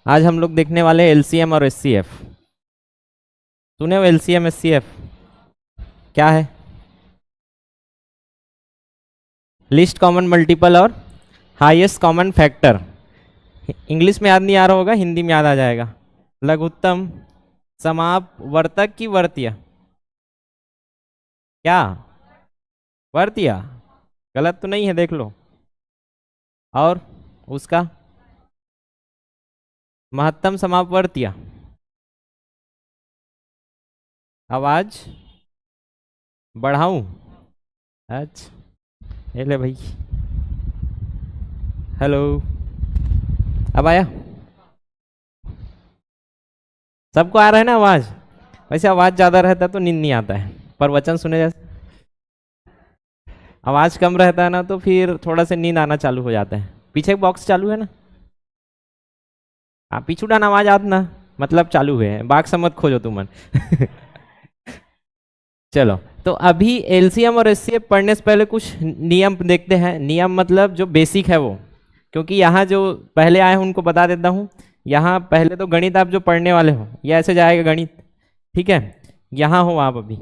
आज हम लोग देखने वाले एलसीएम और एचसीएफ। सुने हो एलसीएम एचसीएफ क्या है? लिस्ट कॉमन मल्टीपल और हाईएस्ट कॉमन फैक्टर। इंग्लिश में याद नहीं आ रहा होगा, हिंदी में याद आ जाएगा। लघुत्तम समापवर्तक की वर्त्य। क्या वर्त्य? गलत तो नहीं है, देख लो। और उसका महत्तम समापवर्त्य। आवाज बढ़ाऊं? अच्छा ये ले भाई। हेलो, अब आया? सबको आ रहा है ना आवाज? वैसे आवाज ज्यादा रहता तो नींद नहीं आता है, पर वचन सुने जैसे आवाज कम रहता है ना तो फिर थोड़ा सा नींद आना चालू हो जाता है। पीछे बॉक्स चालू है ना? आप पीछू डान आवाज आत ना मतलब चालू है, बाग से मत खोजो तुम। चलो, तो अभी एलसीएम और एचसीएफ पढ़ने से पहले कुछ नियम देखते हैं। नियम मतलब जो बेसिक है वो, क्योंकि यहाँ जो पहले आए हैं उनको बता देता हूँ। यहाँ पहले तो गणित आप जो पढ़ने वाले हो, ये ऐसे जाएगा गणित, ठीक है? यहाँ हो आप अभी,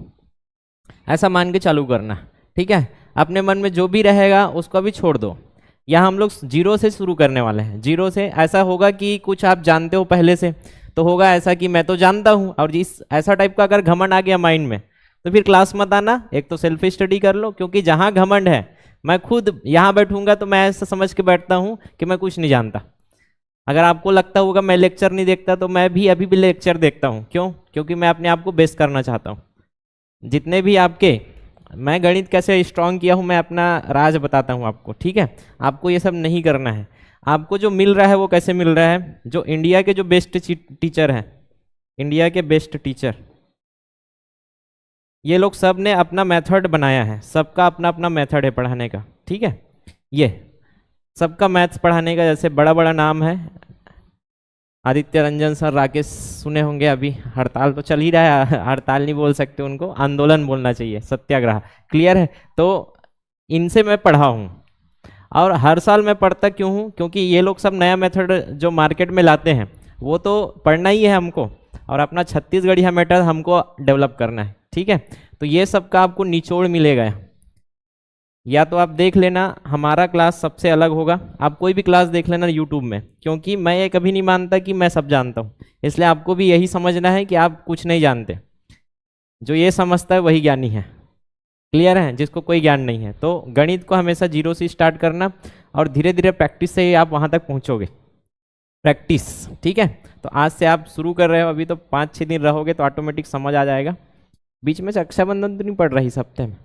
ऐसा मान के चालू करना, ठीक है? अपने मन में जो भी रहेगा उसको अभी छोड़ दो। यहाँ हम लोग जीरो से शुरू करने वाले हैं। जीरो से ऐसा होगा कि कुछ आप जानते हो पहले से, तो होगा ऐसा कि मैं तो जानता हूँ, और जिस ऐसा टाइप का अगर घमंड आ गया माइंड में तो फिर क्लास मत आना। एक तो सेल्फ स्टडी कर लो, क्योंकि जहाँ घमंड है, मैं खुद यहाँ बैठूंगा तो मैं ऐसा समझ के बैठता हूँ कि मैं कुछ नहीं जानता। अगर आपको लगता होगा मैं लेक्चर नहीं देखता, तो मैं भी अभी भी लेक्चर देखता हूँ। क्यों? क्योंकि मैं अपने आप को बेस्ट करना चाहता हूँ। जितने भी आपके, मैं गणित कैसे स्ट्रांग किया हूँ मैं अपना राज बताता हूँ आपको, ठीक है? आपको ये सब नहीं करना है। आपको जो मिल रहा है वो कैसे मिल रहा है? जो इंडिया के जो बेस्ट टीचर हैं, इंडिया के बेस्ट टीचर, ये लोग सब ने अपना मेथड बनाया है। सबका अपना अपना मेथड है पढ़ाने का, ठीक है? ये सबका मैथ्स पढ़ाने का, जैसे बड़ा बड़ा नाम है आदित्य रंजन सर, राकेश सुने होंगे। अभी हड़ताल तो चल ही रहा है, हड़ताल नहीं बोल सकते उनको, आंदोलन बोलना चाहिए, सत्याग्रह। क्लियर है? तो इनसे मैं पढ़ा हूँ, और हर साल मैं पढ़ता क्यों हूँ? क्योंकि ये लोग सब नया मेथड जो मार्केट में लाते हैं वो तो पढ़ना ही है हमको, और अपना छत्तीसगढ़िया मेथड हमको डेवलप करना है, ठीक है? तो ये सब का आपको निचोड़ मिलेगा। या तो आप देख लेना, हमारा क्लास सबसे अलग होगा। आप कोई भी क्लास देख लेना यूट्यूब में, क्योंकि मैं ये कभी नहीं मानता कि मैं सब जानता हूँ। इसलिए आपको भी यही समझना है कि आप कुछ नहीं जानते। जो ये समझता है वही ज्ञानी है। क्लियर है? जिसको कोई ज्ञान नहीं है। तो गणित को हमेशा जीरो से स्टार्ट करना, और धीरे धीरे प्रैक्टिस से ही आप वहाँ तक पहुँचोगे। प्रैक्टिस, ठीक है? तो आज से आप शुरू कर रहे हो, अभी तो 5-6 दिन रहोगे तो ऑटोमेटिक समझ आ जाएगा। बीच में से रक्षाबंधन तो नहीं पड़ रही इस हफ्ते में?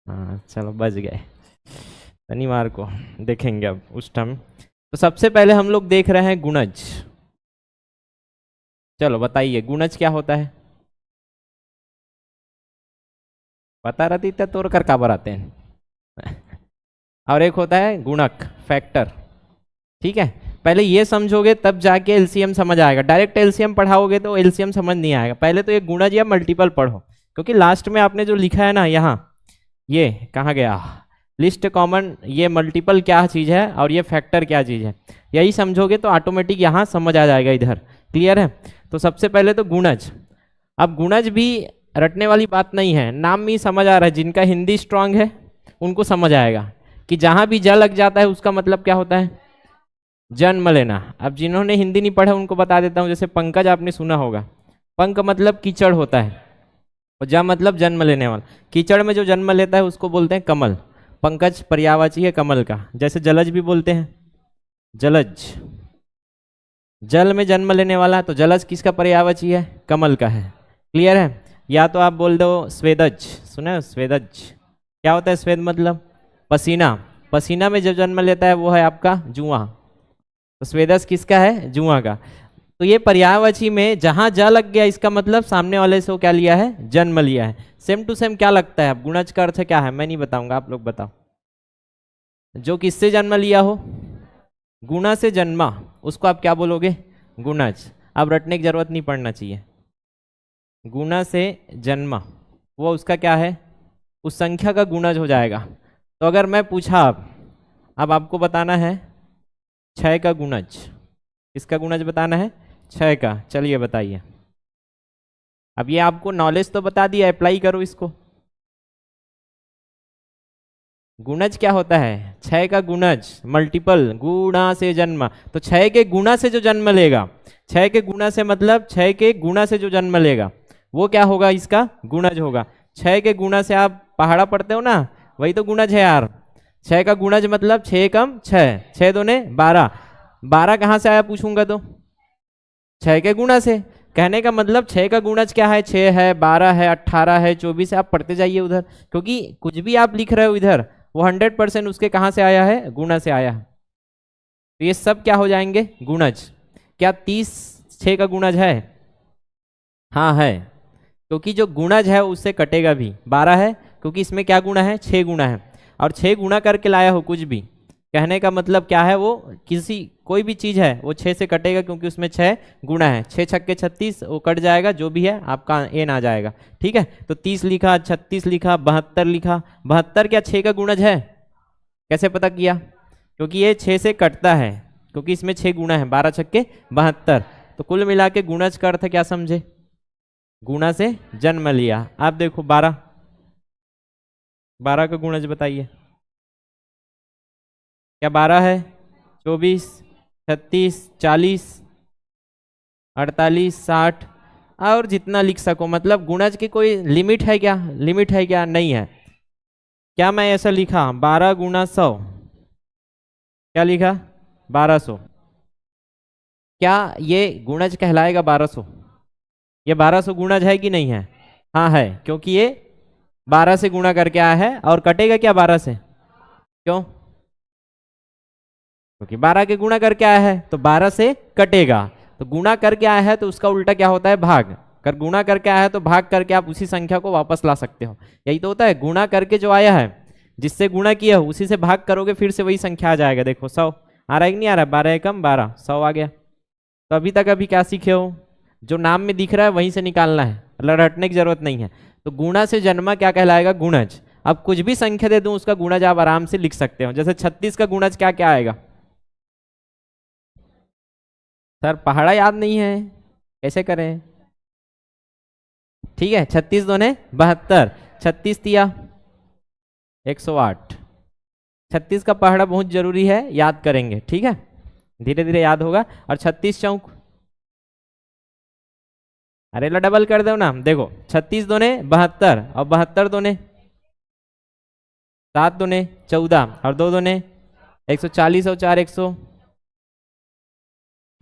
हाँ चलो, बच गए। शनिवार को देखेंगे अब उस टाइम। तो सबसे पहले हम लोग देख रहे हैं गुणज। चलो बताइए, गुणज क्या होता है? पता रहती तो तोड़ कर काबर आते हैं। और एक होता है गुणक, फैक्टर, ठीक है? पहले ये समझोगे तब जाके एलसीएम समझ आएगा। डायरेक्ट एलसीएम पढ़ाओगे तो एलसीएम समझ नहीं आएगा। पहले तो ये गुणज या मल्टीपल पढ़ो, क्योंकि लास्ट में आपने जो लिखा है ना, यहाँ ये कहाँ गया, लिस्ट कॉमन, ये मल्टीपल क्या चीज़ है और ये फैक्टर क्या चीज़ है, यही समझोगे तो ऑटोमेटिक यहाँ समझ आ जाएगा इधर। क्लियर है? तो सबसे पहले तो गुणज। अब गुणज भी रटने वाली बात नहीं है, नाम में ही समझ आ रहा है। जिनका हिंदी स्ट्रांग है उनको समझ आएगा कि जहाँ भी ज लग जाता है उसका मतलब क्या होता है? जन्म लेना। अब जिन्होंने हिंदी नहीं पढ़ा उनको बता देता हूँ। जैसे पंकज आपने सुना होगा, पंक मतलब कीचड़ होता है, और जा मतलब जन्म लेने वाला। कीचड़ में जो जन्म लेता है उसको बोलते हैं कमल। पंकज पर्यायवाची है कमल का। जैसे जलज भी बोलते हैं, जलज, जल में जन्म लेने वाला, तो जलज किसका पर्यायवाची है? कमल का है। क्लियर है? या तो आप बोल दो स्वेदज। सुना है स्वेदज? क्या होता है स्वेद? मतलब पसीना। पसीना में जो जन्म लेता है वो है आपका जुआ। तो स्वेदज किसका है? जुआ का। तो ये पर्यायवाची में जहां जा लग गया, इसका मतलब सामने वाले से वो क्या लिया है? जन्म लिया है। सेम टू सेम क्या लगता है? अब गुणज का अर्थ क्या है? मैं नहीं बताऊंगा, आप लोग बताओ। जो किससे जन्म लिया हो? गुणा से जन्मा, उसको आप क्या बोलोगे? गुणज। अब रटने की जरूरत नहीं पड़ना चाहिए। गुणा से जन्मा, वो उसका क्या है? उस संख्या का गुणज हो जाएगा। तो अगर मैं पूछा अब आपको बताना है 6 का गुणज, किसका गुणज बताना है? 6 का। चलिए बताइए। अब ये आपको नॉलेज तो बता दिया, अप्लाई करो इसको। गुणज क्या होता है? 6 का गुणज, मल्टीपल, गुणा से जन्म। तो 6 के गुणा से जो जन्म लेगा, 6 के गुणा से मतलब 6 के गुणा से जो जन्म लेगा वो क्या होगा? इसका गुणज होगा। 6 के गुणा से आप पहाड़ा पढ़ते हो ना, वही तो गुणज है यार। 6 का गुणज मतलब 6 कम 6, 6 दूने 12। 12 कहाँ से आया पूछूंगा तो? 6 के गुणा से। कहने का मतलब 6 का गुणज क्या है? 6 है, 12 है, 18 है, 24 है। आप पढ़ते जाइए उधर, क्योंकि कुछ भी आप लिख रहे हो इधर वो 100% उसके कहाँ से आया है? गुणा से आया है। तो ये सब क्या हो जाएंगे? गुणज। क्या 30 6 का गुणज है? हाँ है, क्योंकि जो गुणज है उससे कटेगा भी। 12 है क्योंकि इसमें क्या गुणा है? 6 गुणा है। और 6 गुणा करके लाया हो कुछ भी, कहने का मतलब क्या है? वो किसी कोई भी चीज है वो 6 से कटेगा, क्योंकि उसमें 6 गुणा है। 6 छक्के 36, वो कट जाएगा, जो भी है आपका एन आ जाएगा। ठीक है, तो 30 लिखा, 36 लिखा, 72 लिखा। 72 क्या 6 का गुणज है? कैसे पता किया? क्योंकि ये 6 से कटता है, क्योंकि इसमें 6 गुणा है। 12 छक्के 72। तो कुल मिला के गुणज का अर्थ क्या समझे? गुणा से जन्म लिया। आप देखो 12 का गुणज बताइए। क्या 12 है? 24, 36, 40, 48, 60 और जितना लिख सको। मतलब गुणज की कोई लिमिट है क्या? लिमिट है क्या? नहीं है। क्या मैं ऐसा लिखा 12 गुणा 100? क्या लिखा? 1200। क्या ये गुणज कहलाएगा 1200? ये 1200 गुणज है कि नहीं है? हाँ है, क्योंकि ये 12 से गुणा करके आया है। और कटेगा क्या 12 से? क्यों? क्योंकि 12 के गुणा करके आया है तो 12 से कटेगा। तो गुणा करके आया है तो उसका उल्टा क्या होता है? भाग। अगर गुणा करके आया है तो भाग करके आप उसी संख्या को वापस ला सकते हो। यही तो होता है, गुणा करके जो आया है, जिससे गुणा किया हो उसी से भाग करोगे, फिर से वही संख्या आ जाएगा। देखो 100 आ रहा है कि नहीं आ रहा है? 12 एकम 12, 100 आ गया। तो अभी तक अभी क्या सीखे हो? जो नाम में दिख रहा है वहीं से निकालना है, मतलब रटने की जरूरत नहीं है। तो गुणा से जन्मा क्या कहलाएगा? गुणज। अब कुछ भी संख्या दे दूं उसका गुणज आप आराम से लिख सकते हो। जैसे 36 का गुणज क्या क्या आएगा? सर पहाड़ा याद नहीं है, कैसे करें? ठीक है, 36 दूने 72, 36 तिया 108। 36 का पहाड़ा बहुत जरूरी है, याद करेंगे। ठीक है, धीरे धीरे याद होगा। और 36 चौक, अरे लो डबल कर दो ना। देखो 36 दूने 72 और 72 दूने 7 दूने 14 और 2 दूने 140 और 4 100।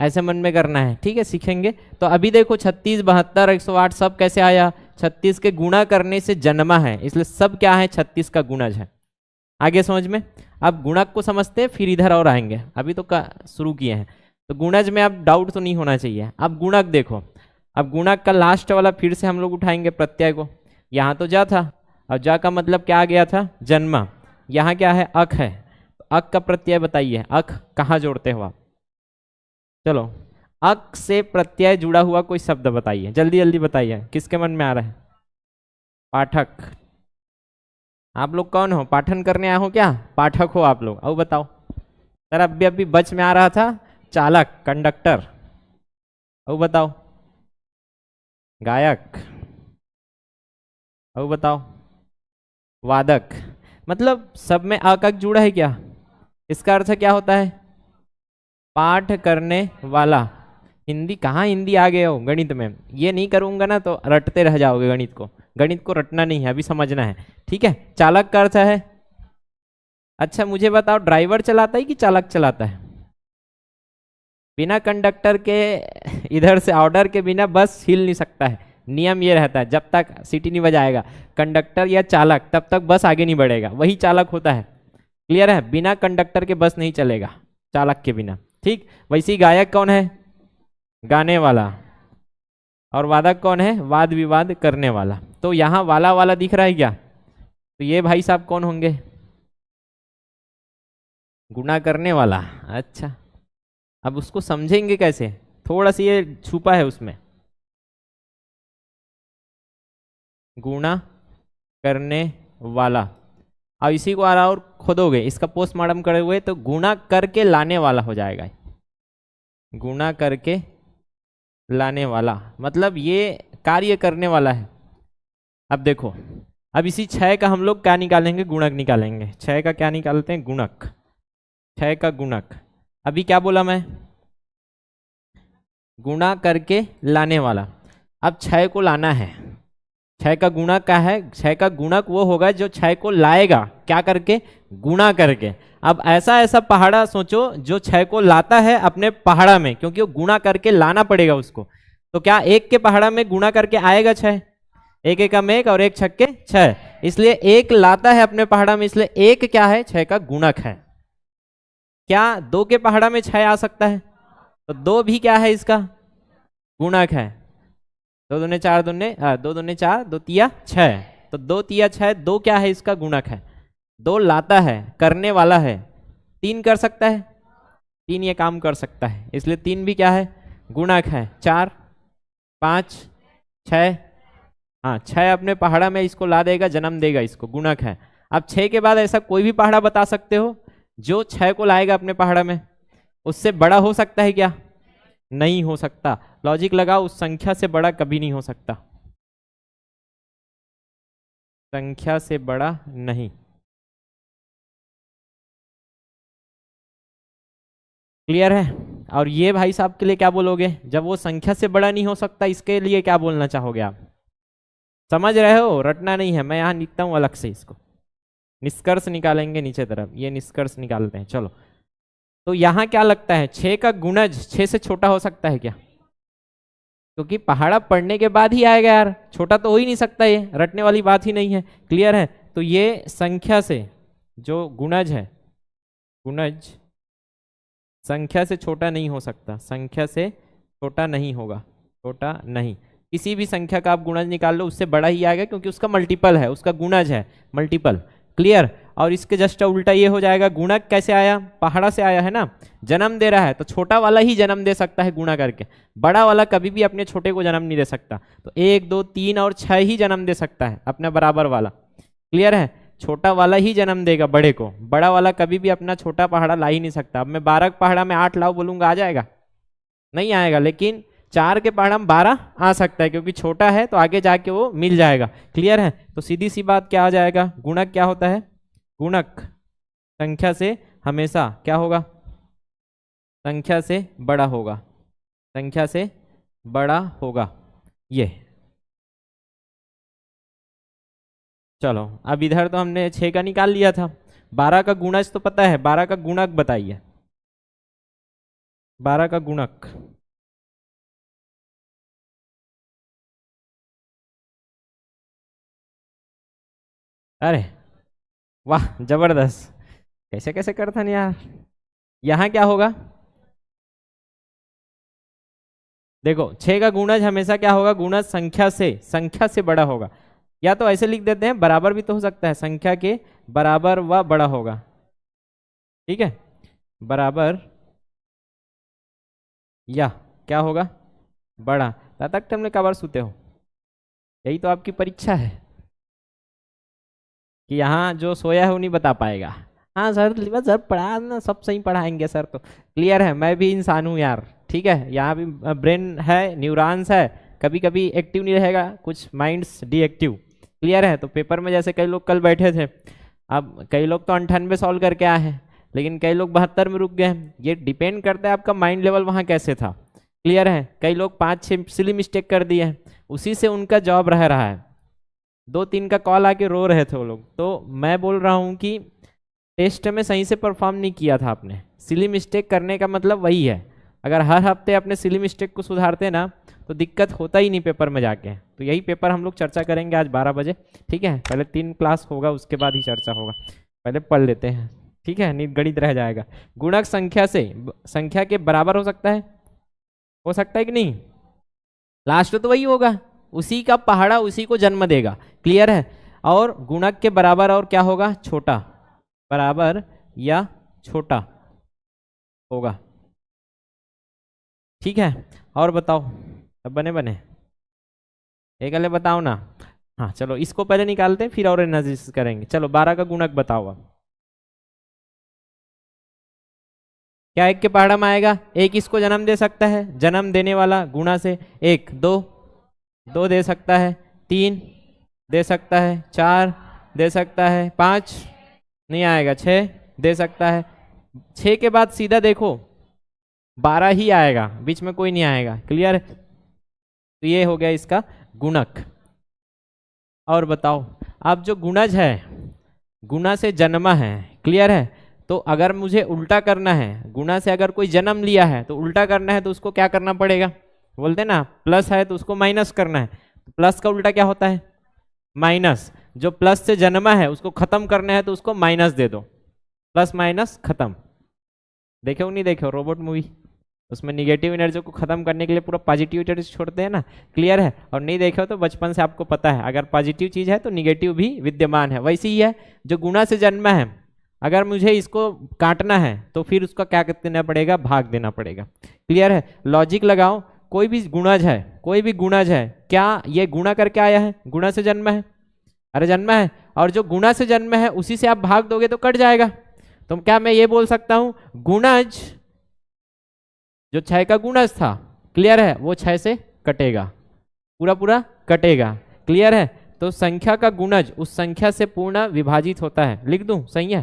ऐसे मन में करना है। ठीक है, सीखेंगे। तो अभी देखो 36, 72, 108 सब कैसे आया? 36 के गुणा करने से जन्मा है, इसलिए सब क्या है? 36 का गुणज है। आगे समझ में? अब गुणक को समझते हैं, फिर इधर और आएंगे। अभी तो शुरू किए हैं। तो गुणज में अब डाउट तो नहीं होना चाहिए। अब गुणक देखो, अब गुणक का लास्ट वाला फिर से हम लोग उठाएंगे प्रत्यय को। यहाँ तो जा था, और जा का मतलब क्या आ गया था? जन्मा। यहाँ क्या है? अक है। तो अक का प्रत्यय बताइए। अक कहाँ जोड़ते हो आप? चलो, अक से प्रत्यय जुड़ा हुआ कोई शब्द बताइए, जल्दी जल्दी बताइए, किसके मन में आ रहा है? पाठक। आप लोग कौन हो? पाठन करने आए हो क्या? पाठक हो आप लोग? अब बताओ। सर अभी अभी बच में आ रहा था चालक, कंडक्टर। अब बताओ। गायक। अब बताओ। वादक। मतलब सब में अक जुड़ा है क्या? इसका अर्थ क्या होता है? पाठ करने वाला। हिंदी कहाँ हिंदी आ गए हो गणित में? ये नहीं करूंगा ना तो रटते रह जाओगे गणित को। गणित को रटना नहीं है, अभी समझना है। ठीक है, चालक का अर्थ है। अच्छा मुझे बताओ, ड्राइवर चलाता है कि चालक चलाता है? बिना कंडक्टर के, इधर से ऑर्डर के बिना बस हिल नहीं सकता है। नियम ये रहता है, जब तक सीटी नहीं बजाएगा कंडक्टर या चालक तब तक बस आगे नहीं बढ़ेगा, वही चालक होता है। क्लियर है? बिना कंडक्टर के बस नहीं चलेगा, चालक के बिना। ठीक, वैसे ही गायक कौन है? गाने वाला। और वादक कौन है? वाद विवाद करने वाला। तो यहाँ वाला वाला दिख रहा है क्या? तो ये भाई साहब कौन होंगे? गुणा करने वाला। अच्छा, अब उसको समझेंगे कैसे? थोड़ा सा ये छुपा है उसमें। गुणा करने वाला, अब इसी को आ रहा और खोदोगे, इसका पोस्टमार्टम करे हुए तो गुणा करके लाने वाला हो जाएगा। गुणा करके लाने वाला, मतलब ये कार्य करने वाला है। अब देखो, अब इसी 6 का हम लोग क्या निकालेंगे, गुणक निकालेंगे। 6 का क्या निकालते हैं, गुणक। 6 का गुणक, अभी क्या बोला मैं, गुणा करके लाने वाला। अब 6 को लाना है, 6 का गुणक क्या है, 6 का गुणक वो होगा जो 6 को लाएगा, क्या करके, गुणा करके। अब ऐसा ऐसा पहाड़ा सोचो जो 6 को लाता है अपने पहाड़ा में, क्योंकि वो गुणा करके लाना पड़ेगा उसको। तो क्या एक के पहाड़ा में गुणा करके आएगा 6, एक एकम एक और एक छक्के 6, इसलिए एक लाता है अपने पहाड़ा में, इसलिए एक क्या है, 6 का गुणक है। क्या 2 के पहाड़ा में 6 आ सकता है, तो 2 भी क्या है, इसका गुणक है। 2 दूने 4, 2 दूने 4, 2 तिया 6, तो 2 तिया 6, 2 क्या है, इसका गुणक है। 2 लाता है, करने वाला है। 3 कर सकता है, 3 ये काम कर सकता है, इसलिए 3 भी क्या है, गुणक है। 4 5 6, हाँ 6 अपने पहाड़ा में इसको ला देगा, जन्म देगा, इसको गुणक है। अब 6 के बाद ऐसा कोई भी पहाड़ा बता सकते हो जो 6 को लाएगा अपने पहाड़ा में, उससे बड़ा हो सकता है क्या, नहीं हो सकता। लॉजिक लगाओ, उस संख्या से बड़ा कभी नहीं हो सकता, संख्या से बड़ा नहीं। क्लियर है। और ये भाई साहब के लिए क्या बोलोगे, जब वो संख्या से बड़ा नहीं हो सकता, इसके लिए क्या बोलना चाहोगे आप, समझ रहे हो, रटना नहीं है, मैं यहाँ लिखता हूँ अलग से इसको, निष्कर्ष निकालेंगे नीचे तरफ, ये निष्कर्ष निकालते हैं। चलो, तो यहाँ क्या लगता है, 6 का गुणज 6 से छोटा हो सकता है क्या, क्योंकि पहाड़ा पढ़ने के बाद ही आएगा यार, छोटा तो हो ही नहीं सकता, ये रटने वाली बात ही नहीं है। क्लियर है। तो ये संख्या से जो गुणज है, गुणज संख्या से छोटा नहीं हो सकता, संख्या से छोटा नहीं होगा, छोटा नहीं। किसी भी संख्या का आप गुणज निकाल लो, उससे बड़ा ही आएगा, क्योंकि उसका मल्टीपल है, उसका गुणज है, मल्टीपल। क्लियर। और इसके जस्ट उल्टा ये हो जाएगा, गुणक कैसे आया, पहाड़ा से आया है ना, जन्म दे रहा है, तो छोटा वाला ही जन्म दे सकता है गुणा करके, बड़ा वाला कभी भी अपने छोटे को जन्म नहीं दे सकता। तो 1 2 3 और 6 ही जन्म दे सकता है अपना बराबर वाला। क्लियर है। छोटा वाला ही जन्म देगा बड़े को, बड़ा वाला कभी भी अपना छोटा पहाड़ा ला ही नहीं सकता। अब मैं 12 पहाड़ा में 8 लाओ बोलूंगा, आ जाएगा, नहीं आएगा। लेकिन 4 के पहाड़ा में 12 आ सकता है, क्योंकि छोटा है तो आगे जाके वो मिल जाएगा। क्लियर है। तो सीधी सी बात क्या आ जाएगा, गुणक क्या होता है, गुणक संख्या से हमेशा क्या होगा, संख्या से बड़ा होगा, संख्या से बड़ा होगा। ये चलो, अब इधर तो हमने 6 का निकाल लिया था, 12 का गुणज तो पता है, 12 का गुणक बताइए, 12 का गुणक। अरे वाह, जबरदस्त, कैसे कैसे करता नहीं यार। यहाँ क्या होगा, देखो 6 का गुणज हमेशा क्या होगा, गुणज संख्या से बड़ा होगा। या तो ऐसे लिख देते हैं, बराबर भी तो हो सकता है, संख्या के बराबर व बड़ा होगा। ठीक है, बराबर या क्या होगा, बड़ा। तब तक तुमने कबर सूते हो, यही तो आपकी परीक्षा है, कि यहाँ जो सोया है वो नहीं बता पाएगा। हाँ सर, बस सर पढ़ा ना, सब सही पढ़ाएंगे सर तो। क्लियर है, मैं भी इंसान हूँ यार, ठीक है, यहाँ भी ब्रेन है, न्यूरॉन्स है, कभी कभी एक्टिव नहीं रहेगा, कुछ माइंड्स डीएक्टिव। क्लियर है। तो पेपर में जैसे कई लोग कल बैठे थे, अब कई लोग तो 98 सॉल्व करके आए हैं, लेकिन कई लोग 72 में रुक गए हैं। ये डिपेंड करता है आपका माइंड लेवल वहाँ कैसे था। क्लियर है। कई लोग 5-6 सिली मिस्टेक कर दिए हैं, उसी से उनका जॉब रह रहा है। 2-3 का कॉल आके रो रहे थे वो लोग। तो मैं बोल रहा हूँ कि टेस्ट में सही से परफॉर्म नहीं किया था आपने। सिली मिस्टेक करने का मतलब वही है, अगर हर हफ्ते अपने सिली मिस्टेक को सुधारते ना तो दिक्कत होता ही नहीं पेपर में जाके। तो यही पेपर हम लोग चर्चा करेंगे आज 12 बजे। ठीक है, पहले 3 क्लास होगा, उसके बाद ही चर्चा होगा, पहले पढ़ लेते हैं। ठीक है, नहीं गणित रह जाएगा। गुणक संख्या से संख्या के बराबर हो सकता है कि नहीं, लास्ट तो वही होगा, उसी का पहाड़ा उसी को जन्म देगा। क्लियर है। और गुणक के बराबर और क्या होगा, छोटा, बराबर या छोटा होगा। ठीक है, और बताओ, अब बने एक अले बताओ ना। हाँ चलो, इसको पहले निकालते हैं, फिर और एनालिसिस करेंगे। चलो 12 का गुणक बताओ अब। क्या एक के पहाड़ा में आएगा? एक इसको जन्म दे सकता है, जन्म देने वाला गुणा से एक, दो दे सकता है, 3 दे सकता है, 4 दे सकता है, 5 नहीं आएगा, 6 दे सकता है। 6 के बाद सीधा देखो 12 ही आएगा, बीच में कोई नहीं आएगा। क्लियर? तो ये हो गया इसका गुणक। और बताओ, अब जो गुणज है गुणा से जन्मा है, क्लियर है? तो अगर मुझे उल्टा करना है, गुणा से अगर कोई जन्म लिया है तो उल्टा करना है, तो उसको क्या करना पड़ेगा? बोलते ना प्लस है तो उसको माइनस करना है। प्लस का उल्टा क्या होता है? माइनस। जो प्लस से जन्मा है उसको खत्म करना है तो उसको माइनस दे दो, प्लस माइनस खत्म। देखे हो नहीं देखे हो रोबोट मूवी? उसमें निगेटिव एनर्जी को खत्म करने के लिए पूरा पॉजिटिव एनर्जी छोड़ते हैं ना। क्लियर है? और नहीं देखे हो तो बचपन से आपको पता है, अगर पॉजिटिव चीज है तो निगेटिव भी विद्यमान है। वैसे ही है, जो गुणा से जन्मा है, अगर मुझे इसको काटना है तो फिर उसका क्या देना पड़ेगा? भाग देना पड़ेगा। क्लियर है? लॉजिक लगाओ, कोई भी गुणज है, कोई भी गुणज है, क्या ये गुणा करके आया है? गुणा से जन्मा है, अरे जन्मा है, और जो गुणा से जन्मा है उसी से आप भाग दोगे तो कट जाएगा। तो क्या मैं ये बोल सकता हूं गुणज जो 6 का गुणज था, क्लियर है, वो 6 से कटेगा, पूरा पूरा कटेगा। क्लियर है? तो संख्या का गुणज उस संख्या से पूर्ण विभाजित होता है। लिख दूं? सही है?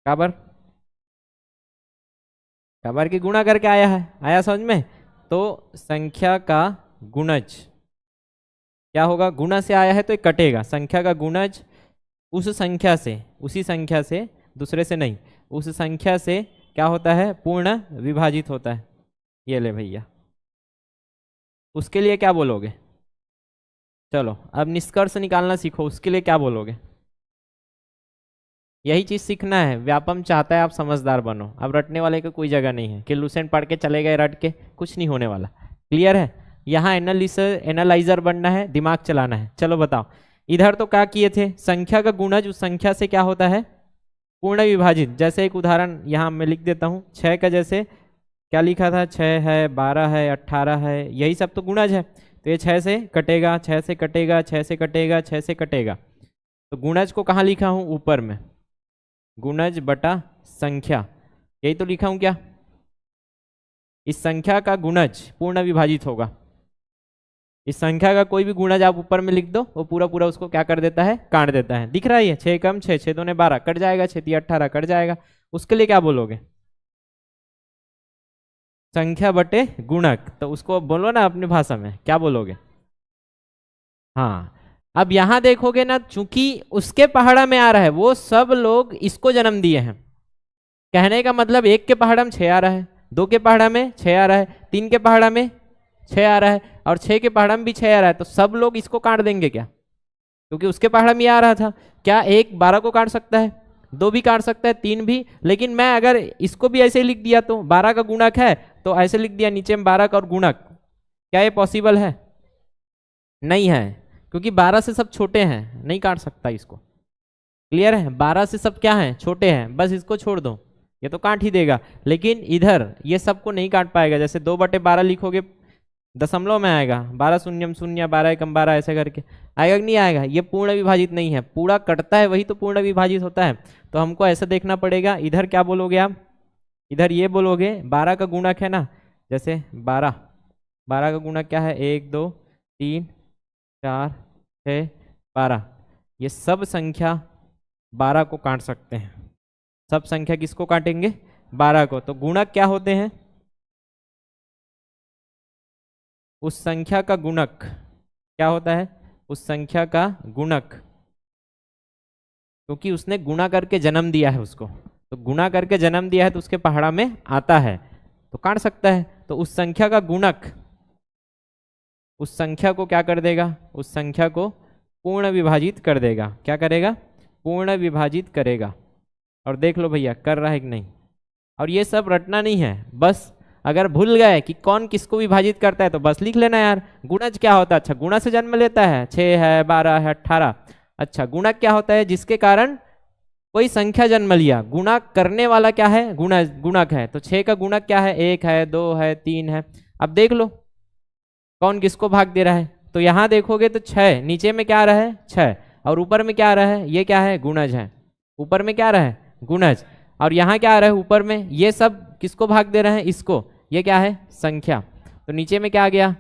काबर काबर की गुणा करके आया है, आया समझ में? तो संख्या का गुणज क्या होगा? गुणा से आया है तो एक कटेगा। संख्या का गुणज उस संख्या से, उसी संख्या से, दूसरे से नहीं, उस संख्या से क्या होता है? पूर्ण विभाजित होता है। ये ले भैया, उसके लिए क्या बोलोगे? चलो अब निष्कर्ष निकालना सीखो, उसके लिए क्या बोलोगे? यही चीज सीखना है। व्यापम चाहता है आप समझदार बनो। अब रटने वाले का कोई जगह नहीं है कि लूसेंट पढ़ के चले गए रट के, कुछ नहीं होने वाला। क्लियर है? यहाँ एनालाइजर बनना है, दिमाग चलाना है। चलो बताओ, इधर तो क्या किए थे? संख्या का गुणज उस संख्या से क्या होता है? पूर्ण विभाजित। जैसे एक उदाहरण यहाँ मैं लिख देता हूँ, 6 का जैसे क्या लिखा था? 6 है, 12 है, 18 है, यही सब तो गुणज है। तो ये 6 से कटेगा, 6 से कटेगा, 6 से कटेगा, 6 से कटेगा। तो गुणज को कहाँ लिखा हूँ? ऊपर में, गुणज बटा संख्या, यही तो लिखा हूं क्या? इस संख्या का गुणज पूर्ण विभाजित होगा। इस संख्या का कोई भी गुणज आप ऊपर में लिख दो, वो पूरा पूरा उसको क्या कर देता है? काट देता है। दिख रहा है? ये 6 कम 6, 6 दूने 12, कट जाएगा, 6 3 18, कट जाएगा। उसके लिए क्या बोलोगे? संख्या बटे गुणक। तो उसको बोलो ना अपनी भाषा में, क्या बोलोगे? हाँ। अब यहां देखोगे ना, चूंकि उसके पहाड़ा में आ रहा है, वो सब लोग इसको जन्म दिए हैं। कहने का मतलब 1 के पहाड़ा में 6 आ रहा है, 2 के पहाड़ा में 6 आ रहा है, 3 के पहाड़ा में 6 आ रहा है, और 6 के पहाड़ा में भी 6 आ रहा है। तो सब लोग इसको काट देंगे क्या? क्योंकि उसके पहाड़ा में आ रहा था। क्या 1 12 को काट सकता है? 2 भी काट सकता है, 3 भी। लेकिन मैं अगर इसको भी ऐसे लिख दिया तो 12 का गुणक है, तो ऐसे लिख दिया नीचे में 12 का और गुणक, क्या ये पॉसिबल है? नहीं है, क्योंकि 12 से सब छोटे हैं, नहीं काट सकता इसको। क्लियर है? 12 से सब क्या हैं? छोटे हैं। बस इसको छोड़ दो, ये तो काट ही देगा। लेकिन इधर ये सबको नहीं काट पाएगा। जैसे 2/12 लिखोगे, दशमलव में आएगा, 12 शून्यम शून्य, 12 एकम 12, ऐसे करके आएगा कि नहीं आएगा? ये पूर्ण विभाजित नहीं है। पूरा कटता है वही तो पूर्ण विभाजित होता है। तो हमको ऐसा देखना पड़ेगा। इधर क्या बोलोगे आप? इधर ये बोलोगे 12 का गुणक है ना, जैसे 12 का गुणक क्या है? 1 2 3 4 6 12। ये सब संख्या 12 को काट सकते हैं। सब संख्या किसको काटेंगे? 12 को। तो गुणक क्या होते हैं? उस संख्या का गुणक क्या होता है? उस संख्या का गुणक, क्योंकि उसने गुणा करके जन्म दिया है उसको, तो गुणा करके जन्म दिया है तो उसके पहाड़ा में आता है, तो काट सकता है। तो उस संख्या का गुणक उस संख्या को क्या कर देगा? उस संख्या को पूर्ण विभाजित कर देगा। क्या करेगा? पूर्ण विभाजित करेगा। और देख लो भैया कर रहा है कि नहीं। और ये सब रटना नहीं है, बस अगर भूल गए कि कौन किसको विभाजित करता है तो बस लिख लेना यार। गुणज क्या होता है? अच्छा, गुणा से जन्म लेता है, 6 है, 12 है, 18। अच्छा, गुणक क्या होता है? जिसके कारण कोई संख्या जन्म लिया। गुणा करने वाला क्या है? गुणक है। तो 6 का गुणक क्या है? 1 है, 2 है, 3 है। अब देख लो कौन किसको भाग दे रहा है। तो यहां देखोगे तो 6, नीचे में क्या आ रहा है? 6, और ऊपर में क्या आ रहा है? ये क्या है? गुणज है। ऊपर में क्या आ रहा है? गुणज। और यहाँ क्या आ रहा है ऊपर में, ये सब किसको भाग दे रहे हैं, इसको, ये क्या है संख्या, तो नीचे में क्या आ गया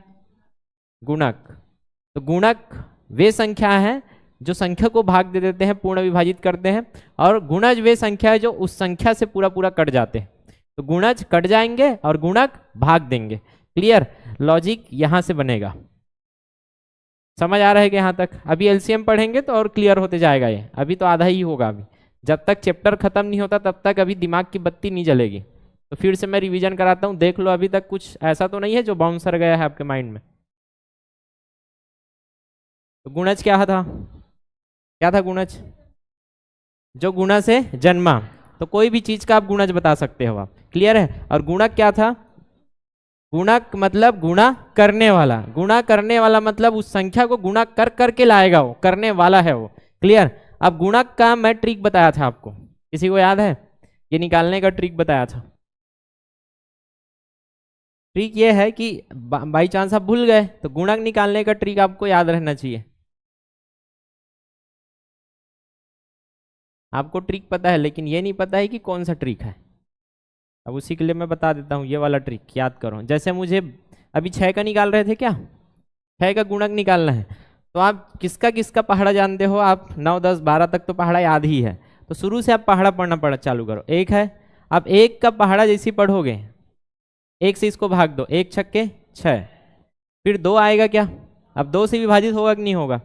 गुणक। तो गुणक वे संख्या है जो संख्या को भाग दे देते हैं, पूर्ण विभाजित करते हैं, और गुणज वे संख्या है जो उस संख्या से पूरा पूरा कट जाते हैं। तो गुणज कट जाएंगे और गुणक भाग देंगे। क्लियर, लॉजिक यहां से बनेगा। समझ आ रहा है कि यहाँ तक? अभी एलसीएम पढ़ेंगे तो और क्लियर होते जाएगा ये, अभी तो आधा ही होगा। अभी जब तक चैप्टर खत्म नहीं होता तब तक अभी दिमाग की बत्ती नहीं जलेगी। तो फिर से मैं रिवीजन कराता हूँ, देख लो अभी तक कुछ ऐसा तो नहीं है जो बाउंसर गया है आपके माइंड में। तो गुणज क्या था, क्या था गुणज, जो गुणा से जन्मा, तो कोई भी चीज का आप गुणज बता सकते हो आप। क्लियर है? और गुणक क्या था, गुणक मतलब गुणा करने वाला, गुणा करने वाला मतलब उस संख्या को गुणा कर करके लाएगा, वो करने वाला है वो। क्लियर? अब गुणक का मैं ट्रिक बताया था आपको, किसी को याद है? ये निकालने का ट्रिक बताया था। ट्रिक ये है कि बाई चांस आप भूल गए तो गुणक निकालने का ट्रिक आपको याद रहना चाहिए। आपको ट्रिक पता है लेकिन ये नहीं पता है कि कौन सा ट्रिक है। अब उसी के लिए मैं बता देता हूँ, ये वाला ट्रिक याद करो। जैसे मुझे अभी 6 का निकाल रहे थे, क्या 6 का गुणक निकालना है, तो आप किसका किसका पहाड़ा जानते हो? आप 9, 10, 12 तक तो पहाड़ा याद ही है, तो शुरू से आप पहाड़ा पढ़ना चालू करो। 1 है, अब 1 का पहाड़ा जैसे पढ़ोगे 1 से इसको भाग दो, 1 छक्के 6, फिर 2 आएगा क्या, अब 2 से विभाजित होगा कि नहीं होगा?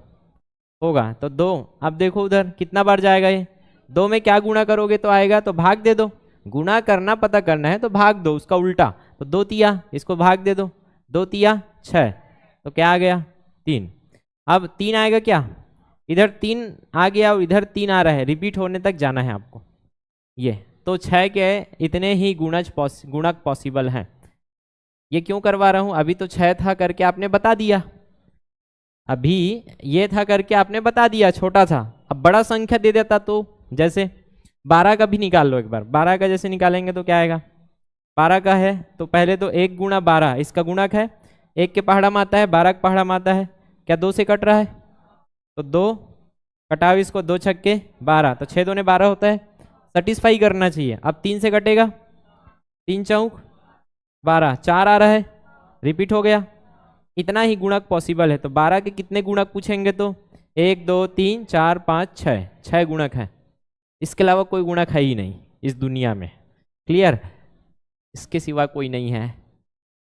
होगा, तो 2, अब देखो उधर कितना बार जाएगा ये, 2 में क्या गुणा करोगे तो आएगा, तो भाग दे दो। गुणा करना पता करना है तो भाग दो, उसका उल्टा, तो 2 तिया, इसको भाग दे दो, 2 तिया 6, तो क्या आ गया 3। अब 3 आएगा क्या, इधर 3 आ गया और इधर 3 आ रहा है, रिपीट होने तक जाना है आपको ये। तो 6 के इतने ही गुणक पॉसिबल हैं। ये क्यों करवा रहा हूं, अभी तो 6 था करके आपने बता दिया, अभी ये था करके आपने बता दिया, छोटा था। अब बड़ा संख्या दे देता तो, जैसे 12 का भी निकाल लो एक बार। 12 का जैसे निकालेंगे तो क्या आएगा, 12 का है तो पहले तो 1 गुणा 12 इसका गुणक है, 1 के पहाड़ा में आता है, 12 के पहाड़ा में आता है, क्या 2 से कट रहा है, तो 2 कटाओ इसको, 2 छक्के 12, तो 6 दूने 12 होता है, सेटिस्फाई करना चाहिए। अब 3 से कटेगा, 3 चौक 12, 4 आ रहा है, रिपीट हो गया, इतना ही गुणक पॉसिबल है। तो 12 के कितने गुणक पूछेंगे तो 1, 2, 3, 4, 5, 6, 6 गुणक है, इसके अलावा कोई गुणक है ही नहीं इस दुनिया में। क्लियर? इसके सिवा कोई नहीं है।